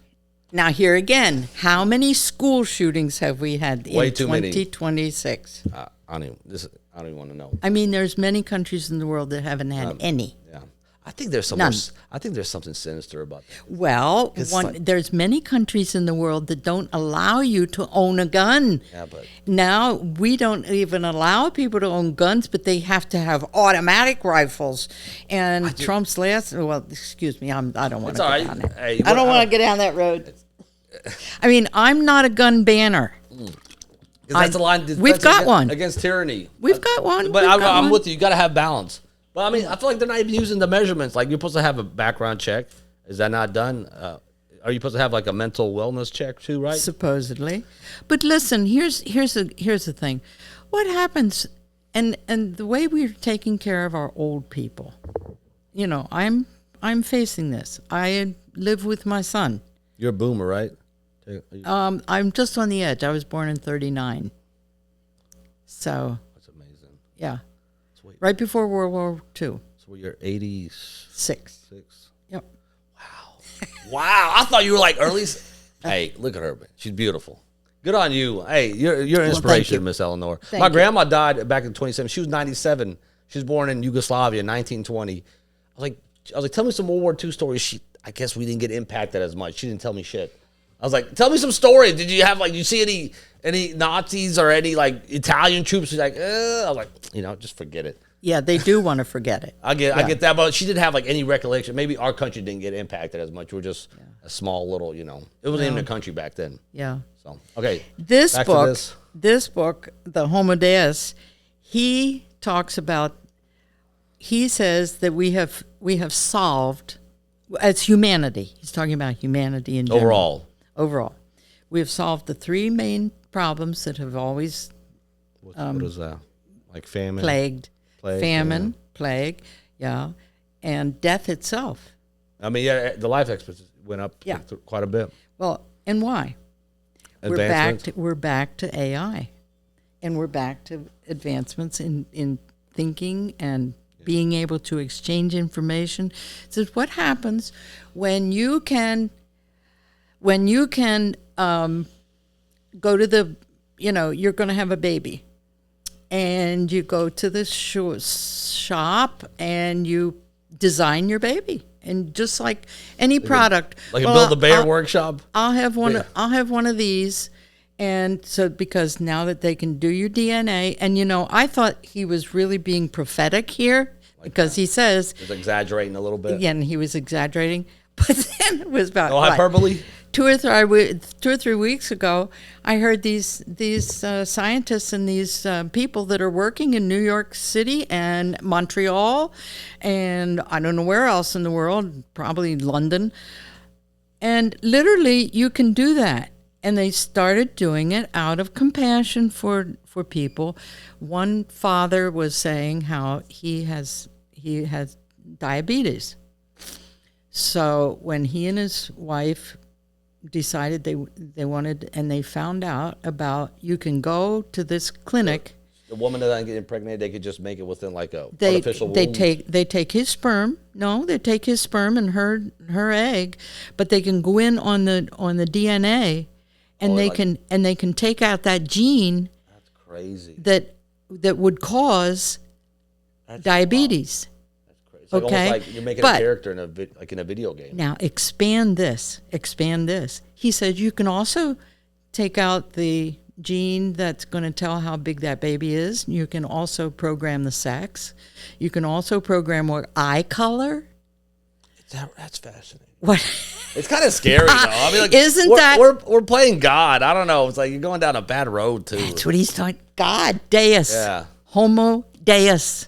Now, here again, how many school shootings have we had in Way too many. 2026? I don't even want to know. I mean, there's many countries in the world that haven't had any. Yeah, I think there's None. I think there's something sinister about that. Well, like- there's many countries in the world that don't allow you to own a gun. Yeah, but Now, we don't even allow people to own guns, but they have to have automatic rifles. And Trump's excuse me, I don't want It's to all go right. down there. Hey, I don't want to get down that road. I mean, I'm not a gun banner. 'cause that's a line. We've got one. Against tyranny. We've got one. But We've got I'm one. with you. You got to have balance. But I mean, I feel like they're not even using the measurements. Like, you're supposed to have a background check. Is that not done? Are you supposed to have like a mental wellness check too? Right. Supposedly, but listen. Here's the thing. What happens? And the way we're taking care of our old people. I'm facing this. I live with my son. You're a boomer, right? I'm just on the edge. I was born in 1939. So That's amazing. yeah, Sweet. right before World War II. So you're 86. 6. Yep. Wow, I thought you were like early. Hey, look at her, man. She's beautiful. Good on you. Hey, you're an thank inspiration, you. Miss Eleanor. Thank My you. grandma died back in 27. She was 97. She was born in Yugoslavia in 1920. I was like, tell me some World War II stories. I guess we didn't get impacted as much. She didn't tell me shit. I was like, tell me some stories. Did you have you see any Nazis or any like Italian troops? She's like, I was like, just forget it. Yeah, they do want to forget it. I get that, but she didn't have like any recollection. Maybe our country didn't get impacted as much. We're just a small little, it wasn't even a country back then. Yeah. So okay, This back to book, this. this book, the Homo Deus, he talks about. He says that we have solved, as humanity. He's talking about humanity in general. Overall, we have solved the 3 main problems that have always What is that? Like famine, plagued. Plague, Famine, plague, yeah, and death itself. I mean, yeah, the life expectancy went up Yeah. quite a bit. Well, and why? Advancements. We're back to AI, and we're back to advancements in thinking and being able to exchange information. So what happens when you can go to the, you're going to have a baby, and you go to the shop and you design your baby, and just like any product, Like a Build-A-Bear workshop. I'll have one. Yeah. I'll have one of these, and so because now that they can do your DNA, and I thought he was really being prophetic here because he says, Just exaggerating a little bit. yeah, and he was exaggerating, but then it was about No hyperbole. 2 or 3 weeks ago, I heard these scientists and these people that are working in New York City and Montreal, and I don't know where else in the world, probably London. And literally, you can do that. And they started doing it out of compassion for people. One father was saying how he has diabetes. So when he and his wife decided they wanted, and they found out about, you can go to this clinic. The woman that doesn't get impregnated, they could just make it within like a They artificial womb. they take his sperm. No, they take his sperm and her egg, but they can go in on the DNA, and they can take out that gene. That's crazy. that would cause diabetes. It's like Okay, almost like you're making but- a character in a video game. Now expand this. He said you can also take out the gene that's going to tell how big that baby is. You can also program the sex. You can also program what eye color. That's fascinating. What? It's kind of scary though. I mean, like, Isn't we're playing God? I don't know. It's like you're going down a bad road too. That's what he's talking. God, Deus. Yeah. Homo Deus.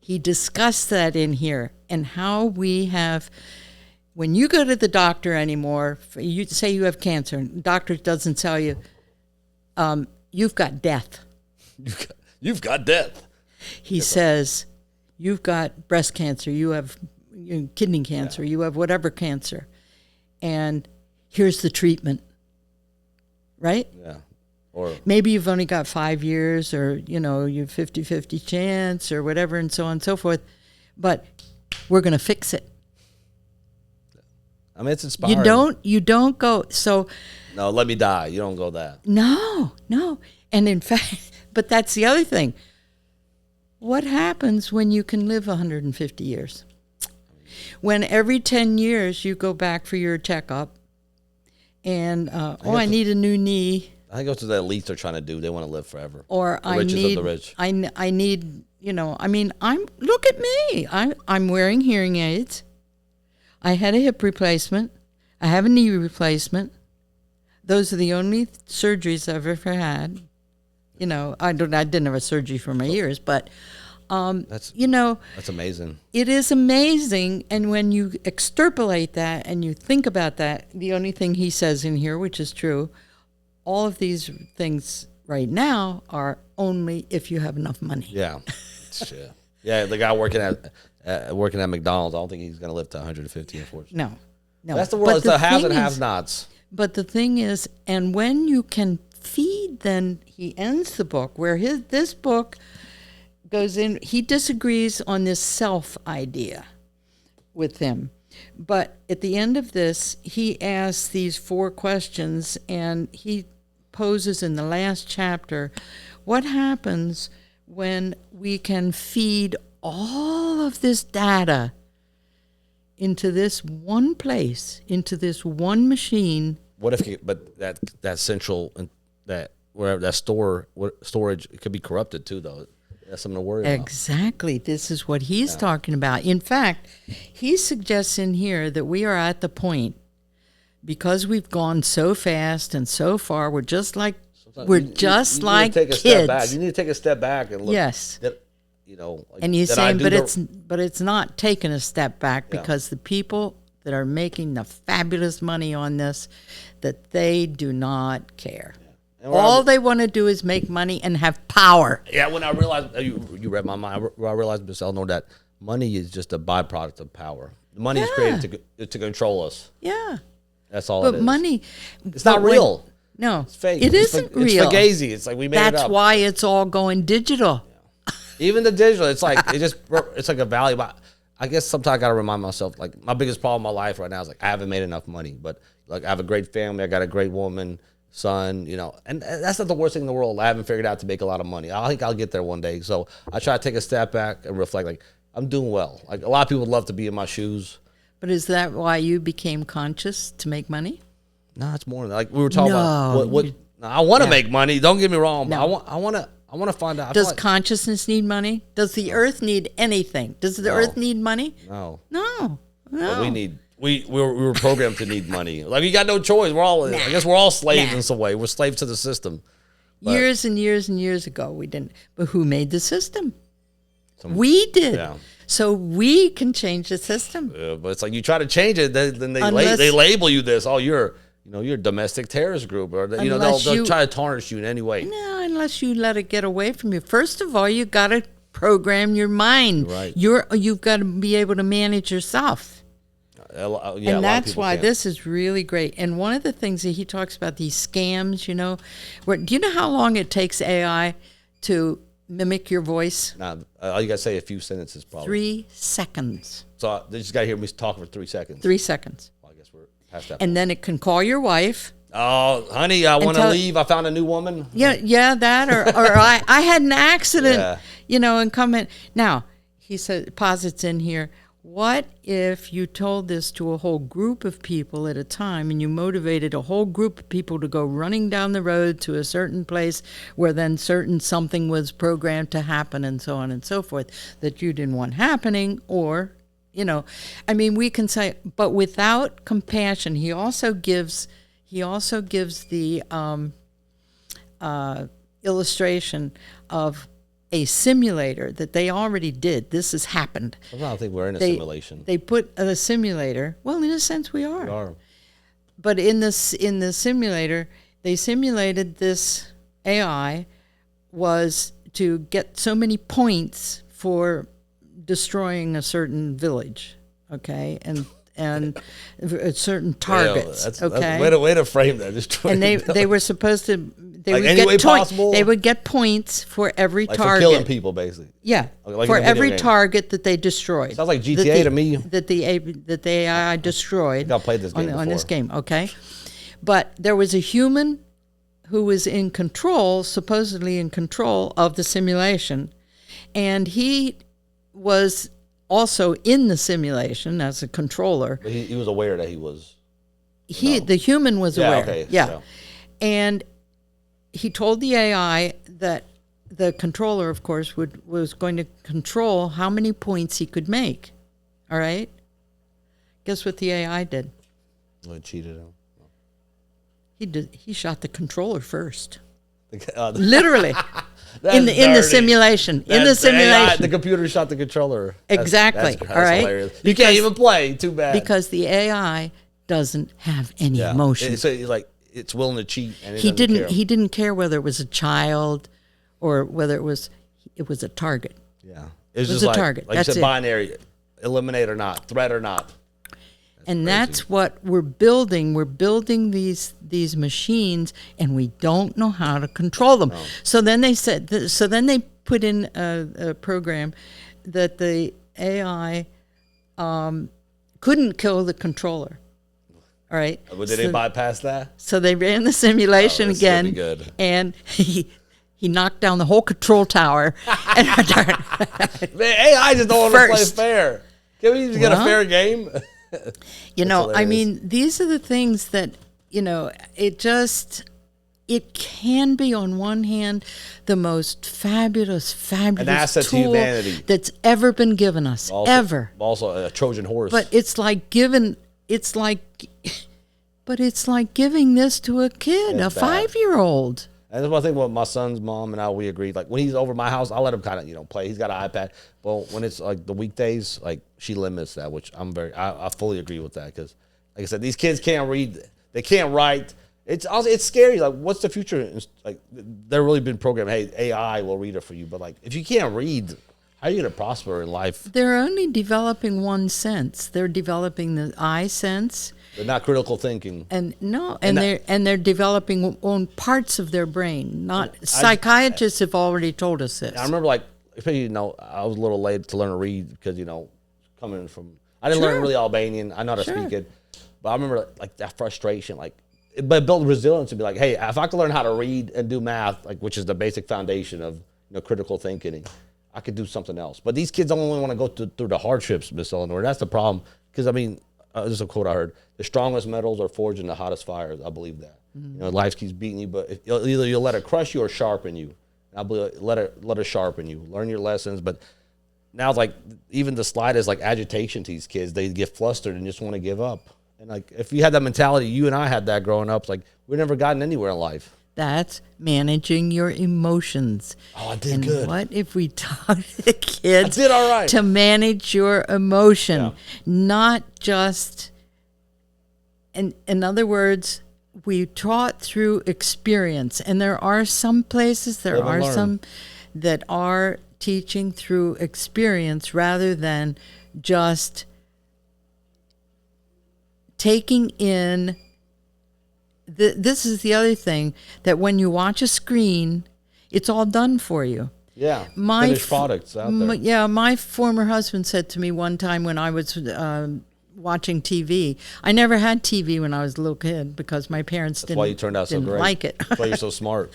He discussed that in here, and how we have, when you go to the doctor anymore, you say you have cancer, and the doctor doesn't tell you, you've got death. You've got death. He says, you've got breast cancer, you have kidney cancer, you have whatever cancer, and here's the treatment, right? Yeah. Or maybe you've only got 5 years, or you're 50-50 chance or whatever, and so on and so forth, but we're going to fix it. I mean, it's inspiring. You don't go, so No, let me die. You don't go that. no. And in fact, but that's the other thing. What happens when you can live 150 years? When every 10 years you go back for your checkup and, I need a new knee. I think that's what the elites are trying to do. They want to live forever. Or the richest of the rich. I need, look at me. I'm wearing hearing aids. I had a hip replacement. I have a knee replacement. Those are the only surgeries I've ever had. I didn't have a surgery for my ears, but that's amazing. It is amazing. And when you extrapolate that and you think about that, the only thing he says in here, which is true, all of these things right now are only if you have enough money. Yeah. Yeah, the guy working at McDonald's, I don't think he's going to live to 150, unfortunately. No. That's the world. It's the haves and have-nots. But the thing is, and when you can feed, then he ends the book where this book goes in. He disagrees on this self idea with him. But at the end of this, he asks these 4 questions, and he poses in the last chapter, what happens when we can feed all of this data into this one place, into this one machine? What if, but that central, wherever that storage, it could be corrupted too, though. That's something to worry about. Exactly. This is what he's talking about. In fact, he suggests in here that we are at the point, because we've gone so fast and so far, we're just like you like take a kids. Step back. You need to take a step back and look. Yes. And he's that saying, but it's not taking a step back, because the people that are making the fabulous money on this, that they do not care. All they want to do is make money and have power. Yeah, when I realized, you read my mind, I realized, Miss Eleanor, that money is just a byproduct of power. Money is created to control us. Yeah. That's all it is. But money... It's not real. No. It's fake. It isn't real. It's fugazi. It's like we made it up. That's why it's all going digital. Yeah. Even the digital, it's like, it's like a value. But I guess sometimes I got to remind myself, like, my biggest problem in my life right now is, like, I haven't made enough money. But, like, I have a great family. I got a great woman, son, and that's not the worst thing in the world. I haven't figured out to make a lot of money. I think I'll get there one day. So I try to take a step back and reflect, like, I'm doing well. Like, a lot of people would love to be in my shoes. But is that why you became conscious to make money? No, it's more than that. Like, we were talking about I want to make money. Don't get me wrong. But I want to find out. Does consciousness need money? Does the earth need anything? Does the earth need money? No. But we were programmed to need money. Like, we got no choice. I guess we're all slaves in some way. We're slaves to the system. But years and years and years ago, we didn't. But who made the system? We did. Yeah. So we can change the system. But it's like you try to change it, then they label you this. Oh, you're a domestic terrorist group, or they'll try to tarnish you in any way. No, unless you let it get away from you. First of all, you got to program your mind. Right. You've got to be able to manage yourself. And that's why this is really great. And one of the things that he talks about, these scams, do you know how long it takes AI to mimic your voice? Nah, all you got to say a few sentences, probably. 3 seconds. So they just got to hear me talk for 3 seconds. 3 seconds. Well, I guess we're past that. And then it can call your wife. Oh, honey, I want to leave. I found a new woman. Yeah, that, or I had an accident, and come in. Now, he posits in here, what if you told this to a whole group of people at a time, and you motivated a whole group of people to go running down the road to a certain place where then something was programmed to happen, and so on and so forth, that you didn't want happening, or, we can say, but without compassion. He also gives the illustration of a simulator that they already did. This has happened. I don't think we're in a simulation. They put a simulator. Well, in a sense, we are. We are. But in the simulator, they simulated this AI was to get so many points for destroying a certain village, okay, and certain targets. That's okay, way to frame that. And they were supposed to. they Like would any way get possible? They would get points for every Like for target. killing people, basically. Yeah, Like for in a video every game. target that they destroyed. Sounds like GTA to me. That the AI destroyed. I've played this game on this before. game. Okay, but there was a human who was in control, supposedly in control of the simulation, and he was also in the simulation as a controller. But he was aware that he was. The human was Yeah, aware. okay, Yeah. so. And he told the AI that the controller, of course, was going to control how many points he could make. All right? Guess what the AI did? Oh, it cheated him. He shot the controller first. Literally. Literally. in the simulation. In the simulation. The computer shot the controller. Exactly. That's all right? hilarious. You can't even play. Too bad. Because the AI doesn't have any emotion. So it's like it's willing to cheat. And He didn't care whether it was a child or whether it was a target. Yeah. It was just a like, target. Like That's you said, it. binary, eliminate or not, threat or not. That's what we're building. We're building these machines, and we don't know how to control them. No. So then they put in a program that the AI couldn't kill the controller. All right. But did they bypass that? So they ran the simulation again, good. And he knocked down the whole control tower. And Man, AI just don't want to play fair. Can we just get a fair game? I mean, these are the things that, it can be on one hand the most fabulous an asset tool to humanity that's ever been given us, ever. Also a Trojan horse. But it's like giving this to a kid, a 5-year-old. And that's one thing with my son's mom and I, we agreed. Like when he's over my house, I'll let him kind of, play. He's got an iPad. Well, when it's like the weekdays, like she limits that, which I fully agree with that. Because like I said, these kids can't read, they can't write. It's scary. Like what's the future? It's like they're really been programmed. Hey, AI will read it for you. But like if you can't read, how are you going to prosper in life? They're only developing one sense. They're developing the eye sense. They're not critical thinking. They're developing on parts of their brain. Psychiatrists have already told us this. I remember, like, especially, I was a little late to learn to read because, coming from, I didn't learn really Albanian. I know how to speak it, but I remember like that frustration, but it built resilience to be like, hey, if I could learn how to read and do math, like which is the basic foundation of critical thinking, I could do something else. But these kids only want to go through the hardships, Miss Eleanor. That's the problem. Because this is a quote I heard: "The strongest metals are forged in the hottest fires." I believe that. Mm-hmm. Life keeps beating you, but either you'll let it crush you or sharpen you. And I believe let it sharpen you. Learn your lessons. But now, it's like even the slightest agitation to these kids, they get flustered and just want to give up. And like if you had that mentality, you and I had that growing up. It's like we've never gotten anywhere in life. That's managing your emotions. Oh, I did good. And what if we taught the kids I did all right. to manage your emotion, not just, in other words, we taught through experience. And there are some places, some that are teaching through experience rather than just taking in. This is the other thing, that when you watch a screen, it's all done for you. Yeah, finished products out there. My former husband said to me one time when I was watching TV. I never had TV when I was a little kid because my parents That's why you turned out so great. Like it. That's why you're so smart.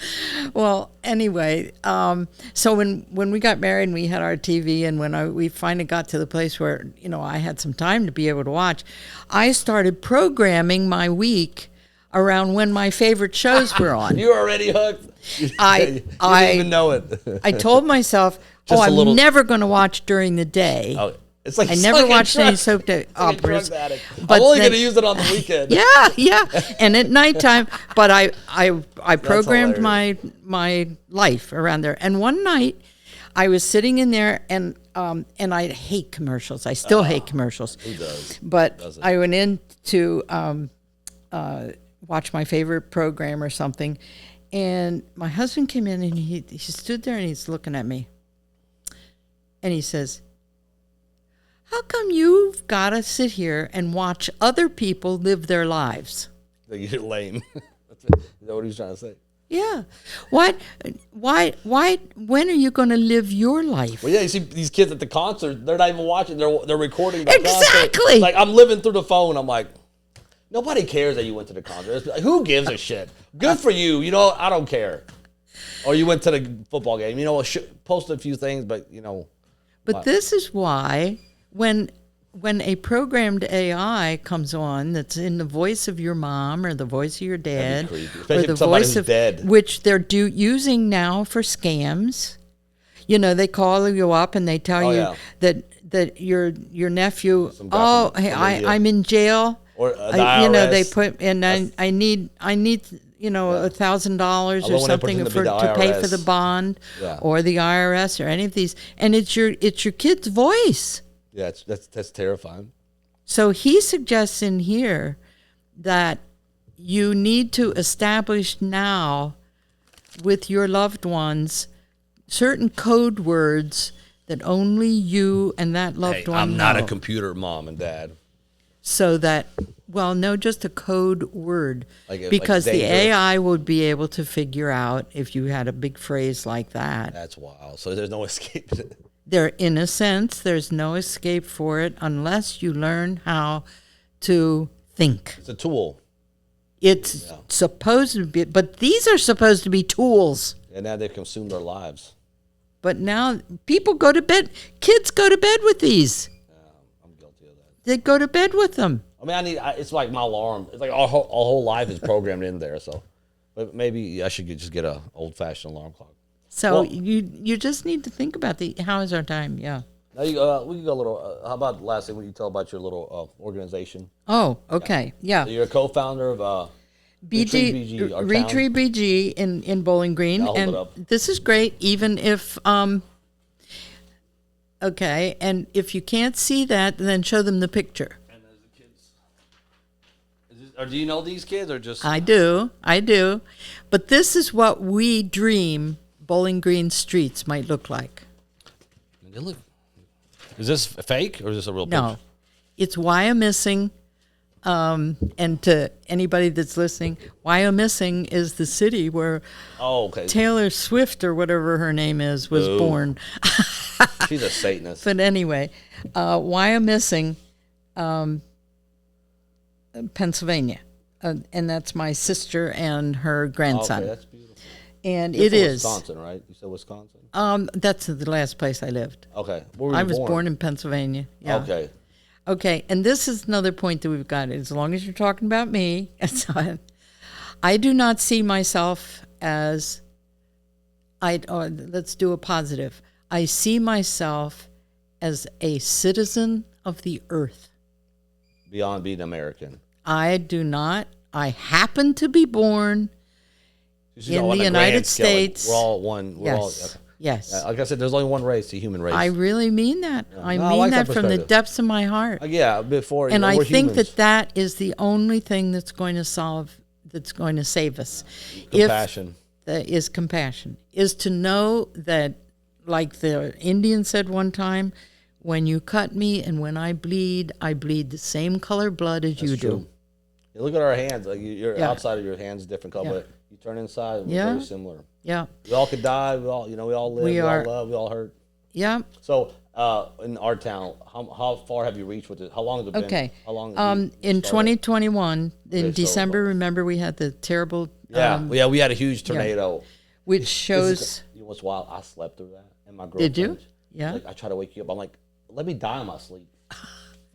Well, anyway, so when we got married and we had our TV, and when we finally got to the place where I had some time to be able to watch, I started programming my week around when my favorite shows were on. You were already hooked. You didn't even know it. I told myself, I'm never going to watch during the day. Oh, it's like I never watched any soap operas. But I'm only going to use it on the weekend. Yeah. And at nighttime, but I programmed my life around there. And one night, I was sitting in there, and I hate commercials. I still hate commercials. Who does? But I went in to watch my favorite program or something, and my husband came in, and he stood there, and he's looking at me, and he says, "How come you've got to sit here and watch other people live their lives?" You're lame. Is that what he was trying to say? Yeah. Why, when are you going to live your life? Well, yeah, you see these kids at the concert, they're not even watching. They're recording the concert. Exactly. Like, I'm living through the phone. I'm like, nobody cares that you went to the concert. It's like, who gives a shit? Good for you. You know, I don't care. Or you went to the football game. You know, post a few things, but, you know. But this is why when a programmed AI comes on that's in the voice of your mom or the voice of your dad, especially or the somebody voice who's of dead. which they're using now for scams. You know, they call you up and they tell you that your nephew, hey, I'm in jail. Or the you know, IRS. they put and I need you know, $1,000 or something to pay for the bond, or the IRS or any of these, and it's your kid's voice. Yeah, that's terrifying. So he suggests in here that you need to establish now with your loved ones certain code words that only you and that loved one I'm not know. a computer mom and dad. So that, well, no, just a code word. like Because the dangerous. AI would be able to figure out if you had a big phrase like that. That's wild. So there's no escape. There, in a sense, there's no escape for it unless you learn how to think. It's a tool. It's supposed to be, but these are supposed to be tools. And now they've consumed our lives. But now people go to bed, kids go to bed with these. I'm guilty of that. They go to bed with them. I mean, it's like my alarm. It's like our whole life is programmed in there. So, but maybe I should just get a old-fashioned alarm clock. So you just need to think about how is our time? Yeah. Now we can go a little. How about last thing? When you tell about your little organization? Oh, okay, yeah. So you're a co-founder of BG, our Retreat town. BG in Bowling Green, I'll hold and it up. this is great. Even if okay, and if you can't see that, then show them the picture. And there's the kids. Or do you know these kids or just? I do. But this is what we dream Bowling Green streets might look like. They look. Is this fake or is this a real picture? No, it's Wyomissing. And to anybody that's listening, Wyomissing is the city where Taylor Swift or whatever her name is was born. She's a Satanist. But anyway, Wyomissing, Pennsylvania, and that's my sister and her grandson. Okay, that's beautiful. And You're it from is Wisconsin, right? You said Wisconsin. That's the last place I lived. Okay, where were you I was born in Pennsylvania. Yeah. Okay, and this is another point that we've got. As long as you're talking about me, I do not see myself as let's do a positive. I see myself as a citizen of the earth. Beyond being American. I do not. I happen to be born in the United States. We're all one. Yes. Like I said, there's only one race, the human race. I really mean that. Yeah. I No, I mean like that that from the perspective. depths of my heart. Before. And I we're think humans. that is the only thing that's going to save us. Compassion. Is compassion. Is to know that, like the Indian said one time, when you cut me and when I bleed the same color blood as you do. True. You look at our hands. Like your outside of your hands is different color, but you turn inside, we're very similar. Yeah. We all could die. We all live. We all love. We all hurt. Yeah. So, in our town, how far have you reached with it? How long has it been? Okay. How long? Have you in started? 2021, in December, remember we had the terrible. We had a huge tornado. Which shows. You know what's wild? I slept through that, and my girlfriend. Did you? Yeah. Like, I try to wake you up. I'm like, let me die in my sleep.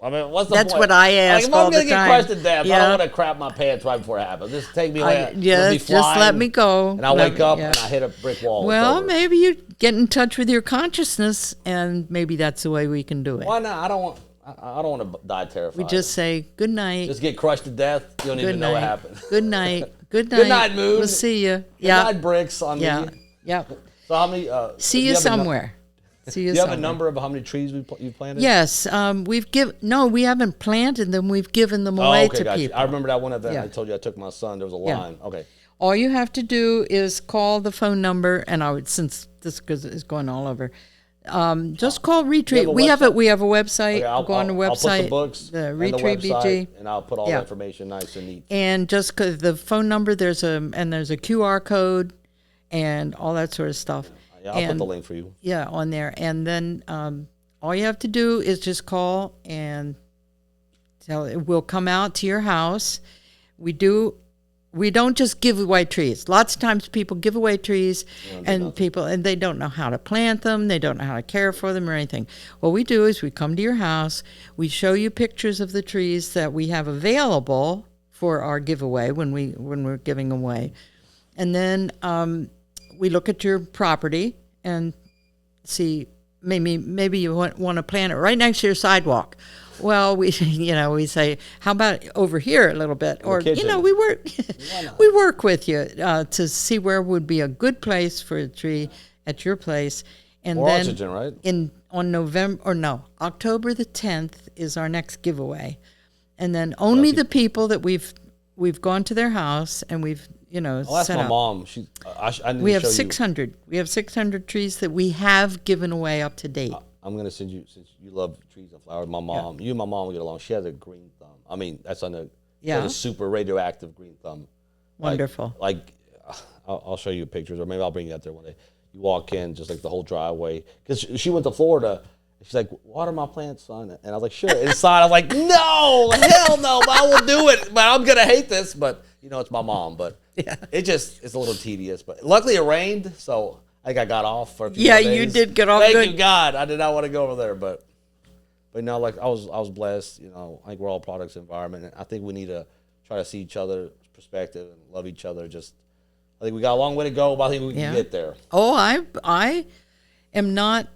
I mean, what's the That's point? what I ask if all I'm the gonna get time. crushed to death, I Yeah. don't want to crap my pants right before it happens. Just take me away. Just let me go. And I wake up and I hit a brick wall. Well, maybe you get in touch with your consciousness, and maybe that's the way we can do it. Why not? I don't want to die terrified. We just say good night. Just get crushed to death. You don't even know what happened. Good night. Good night. Good night, Moon. We'll see you. Good night, bricks on me. Yeah. So how many? See you somewhere. See you. Do you have a number of how many trees you've planted? Yes, we haven't planted them. We've given them away to gotcha. people. I remember that one event. I told you I took my son. There was a line. Okay. All you have to do is call the phone number, and since this is going all over, Just call Retreat. We have a website. Okay, Go on the website. I'll put the books the and Retreat the website, BG. and I'll put all the information nice and neat. And just 'cause the phone number, there's a QR code and all that sort of stuff. Yeah, I'll put the link for you. Yeah, on there. And then all you have to do is just call and we'll come out to your house. We don't just give away trees. Lots of times people give away trees and they don't know how to plant them. They don't know how to care for them or anything. What we do is we come to your house. We show you pictures of the trees that we have available for our giveaway when we're giving away. And then we look at your property and see maybe you want to plant it right next to your sidewalk. Well, we say, how about over here a little bit, or we work with you to see where would be a good place for a tree at your place, and more then oxygen, right? October the 10th is our next giveaway, and then only the people that we've gone to their house and we've I'll ask my mom. We have 600. We have 600 trees that we have given away up to date. I'm gonna send you, since you love trees and flowers. My mom, you and my mom will get along. She has a green thumb. I mean, that's on she has a super radioactive green thumb. Wonderful. I'll show you pictures, or maybe I'll bring you out there one day. You walk in, just like the whole driveway, because she went to Florida. She's like, water my plants, son. And I was like, sure. Inside, I was like, no, hell no, but I will do it. But I'm gonna hate this. But it's my mom. But it's a little tedious. But luckily it rained, so I got off for a few days. You did get off. Thank you, God. I did not want to go over there, but like I was blessed. I think we're all products of environment, and I think we need to try to see each other's perspective and love each other. I think we got a long way to go, but I think we can get there. Oh, I am not.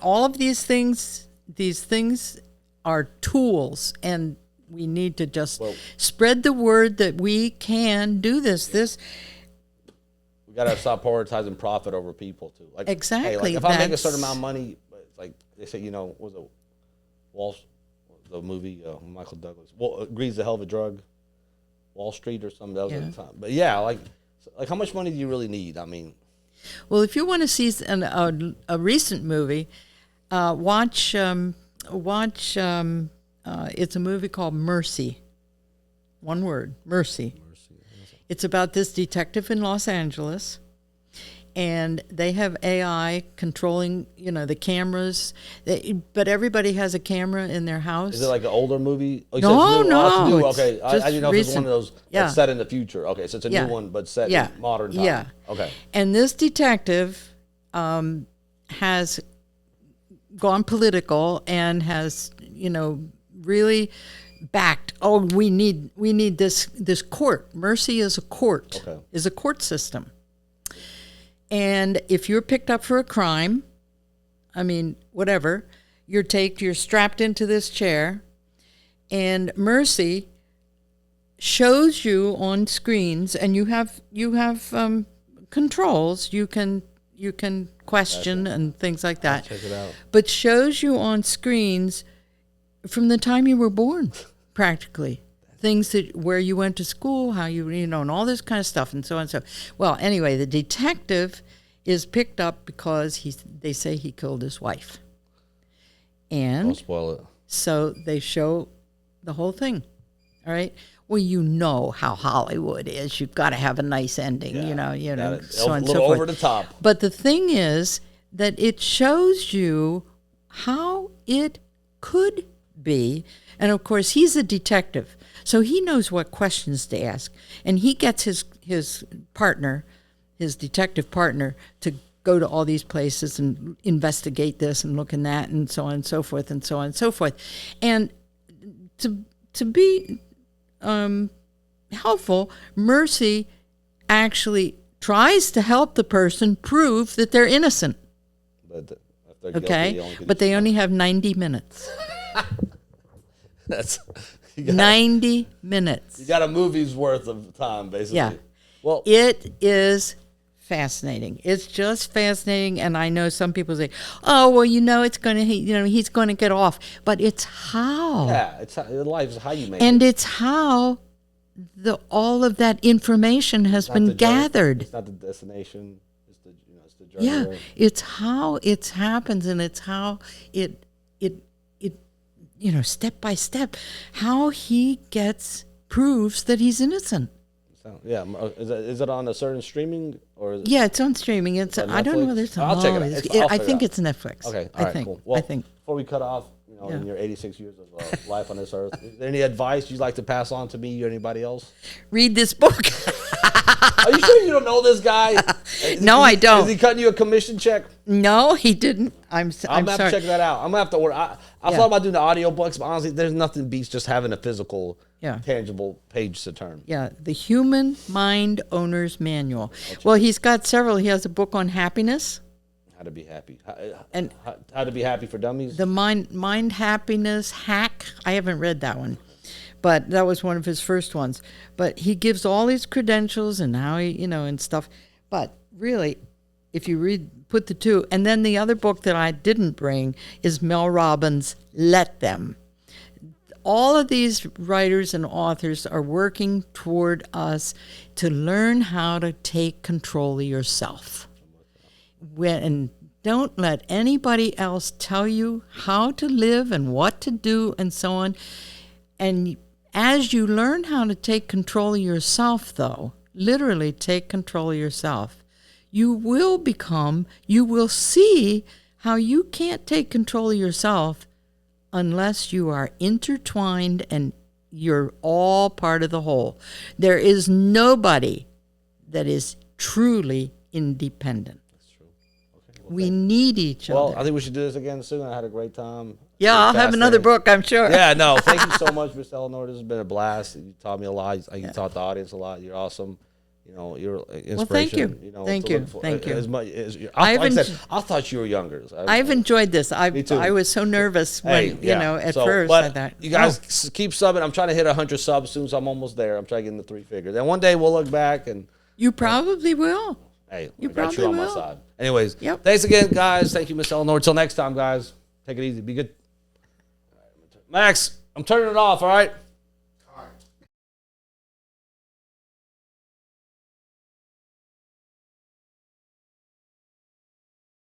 All of these things are tools, and we need to just spread the word that we can do this. We got to stop prioritizing profit over people too. Exactly. Hey, if I make a certain amount of money, like they say, was it the movie Michael Douglas? Greed's a hell of a drug. Wall Street or something. That was at the time. But like how much money do you really need? I mean, well, if you want to see a recent movie, watch. It's a movie called Mercy. One word, Mercy. It's about this detective in Los Angeles, and they have AI controlling, the cameras. But everybody has a camera in their house. Is it like an older movie? Oh, No. Okay, I didn't know if it's one of those that's set in the future. Okay, so it's a new one, but set in modern time. Yeah. Okay. And this detective has gone political and has, really backed. Oh, we need this court. Mercy is a court. Okay. Is a court system. And if you're picked up for a crime, I mean, whatever, you're strapped into this chair, and Mercy shows you on screens, and you have controls. You can question and things like that. Check it out. But shows you on screens from the time you were born, practically. Things where you went to school, how and all this kind of stuff, and so on and so. Well, anyway, the detective is picked up because they say he killed his wife. And don't spoil it. So they show the whole thing. All right. Well, how Hollywood is. You've got to have a nice ending, so on and so forth. A little over the top. But the thing is that it shows you how it could be. And of course, he's a detective, so he knows what questions to ask. And he gets his partner, his detective partner, to go to all these places and investigate this and look in that and so on and so forth and so on and so forth. And to be helpful, Mercy actually tries to help the person prove that they're innocent. But if they're guilty, but they only have 90 minutes. That's 90 minutes. You got a movie's worth of time, basically. Yeah. Well, it is fascinating. It's just fascinating, and I know some people say, "Oh, well, it's going to, he's going to get off," but it's how. Yeah, it's life is how you make and it. it's how all of that information has been gathered. It's not the destination. It's the journey Yeah, there. it's how it happens, and it's how it step by step, how he proves that he's innocent. So, yeah, is it on a certain streaming or? Is it Yeah, it's on streaming. It's on I don't know Netflix? whether it's on I'll check all it out. these- I'll I figure think it out. it's Netflix. Okay, all right, cool. Well, I think. before we cut off, Yeah. in your 86 years of life on this earth, is there any advice you'd like to pass on to me or anybody else? Read this book. Are you sure you don't know this guy? No, I don't. Is he cutting you a commission check? No, he didn't. I'm I'm sorry. gonna have to check that out. I'm gonna have to order. I Yeah. thought about doing the audiobooks, but honestly, there's nothing beats just having a physical, Yeah. tangible page to turn. Yeah, the Human Mind Owner's Manual. Well, he's got several. He has a book on happiness, How to be happy. and How to be happy for dummies. the mind happiness hack. I haven't read that one, but that was one of his first ones. But he gives all his credentials and how he, and stuff. But really, if you put the two, and then the other book that I didn't bring is Mel Robbins' Let Them. All of these writers and authors are working toward us to learn how to take control of yourself. And don't let anybody else tell you how to live and what to do and so on. And as you learn how to take control of yourself, though, literally take control of yourself, you will see how you can't take control of yourself unless you are intertwined and you're all part of the whole. There is nobody that is truly independent. That's true. Okay. Well, We need each well, other. I think we should do this again soon. I had a great time. Yeah, I'll have another book, I'm sure. Yeah, no, thank you so much, Miss Eleanor. This has been a blast. You taught me a lot. You taught the audience a lot. You're awesome. You're an inspiration. Well, thank you. Thank to you. look for. Thank you. As much as I thought you were younger. I've enjoyed this. Me too. I was so nervous when, at So, first. but I thought, you guys keep subbing. I'm trying to hit 100 subs soon, so I'm almost there. I'm trying to get in the 3 figures. And one day we'll look back and you probably will. hey, You I got you on probably my will. side. Anyways, Yep. thanks again, guys. Thank you, Miss Eleanor. Till next time, guys. Take it easy. Be good. Max, I'm turning it off. All right.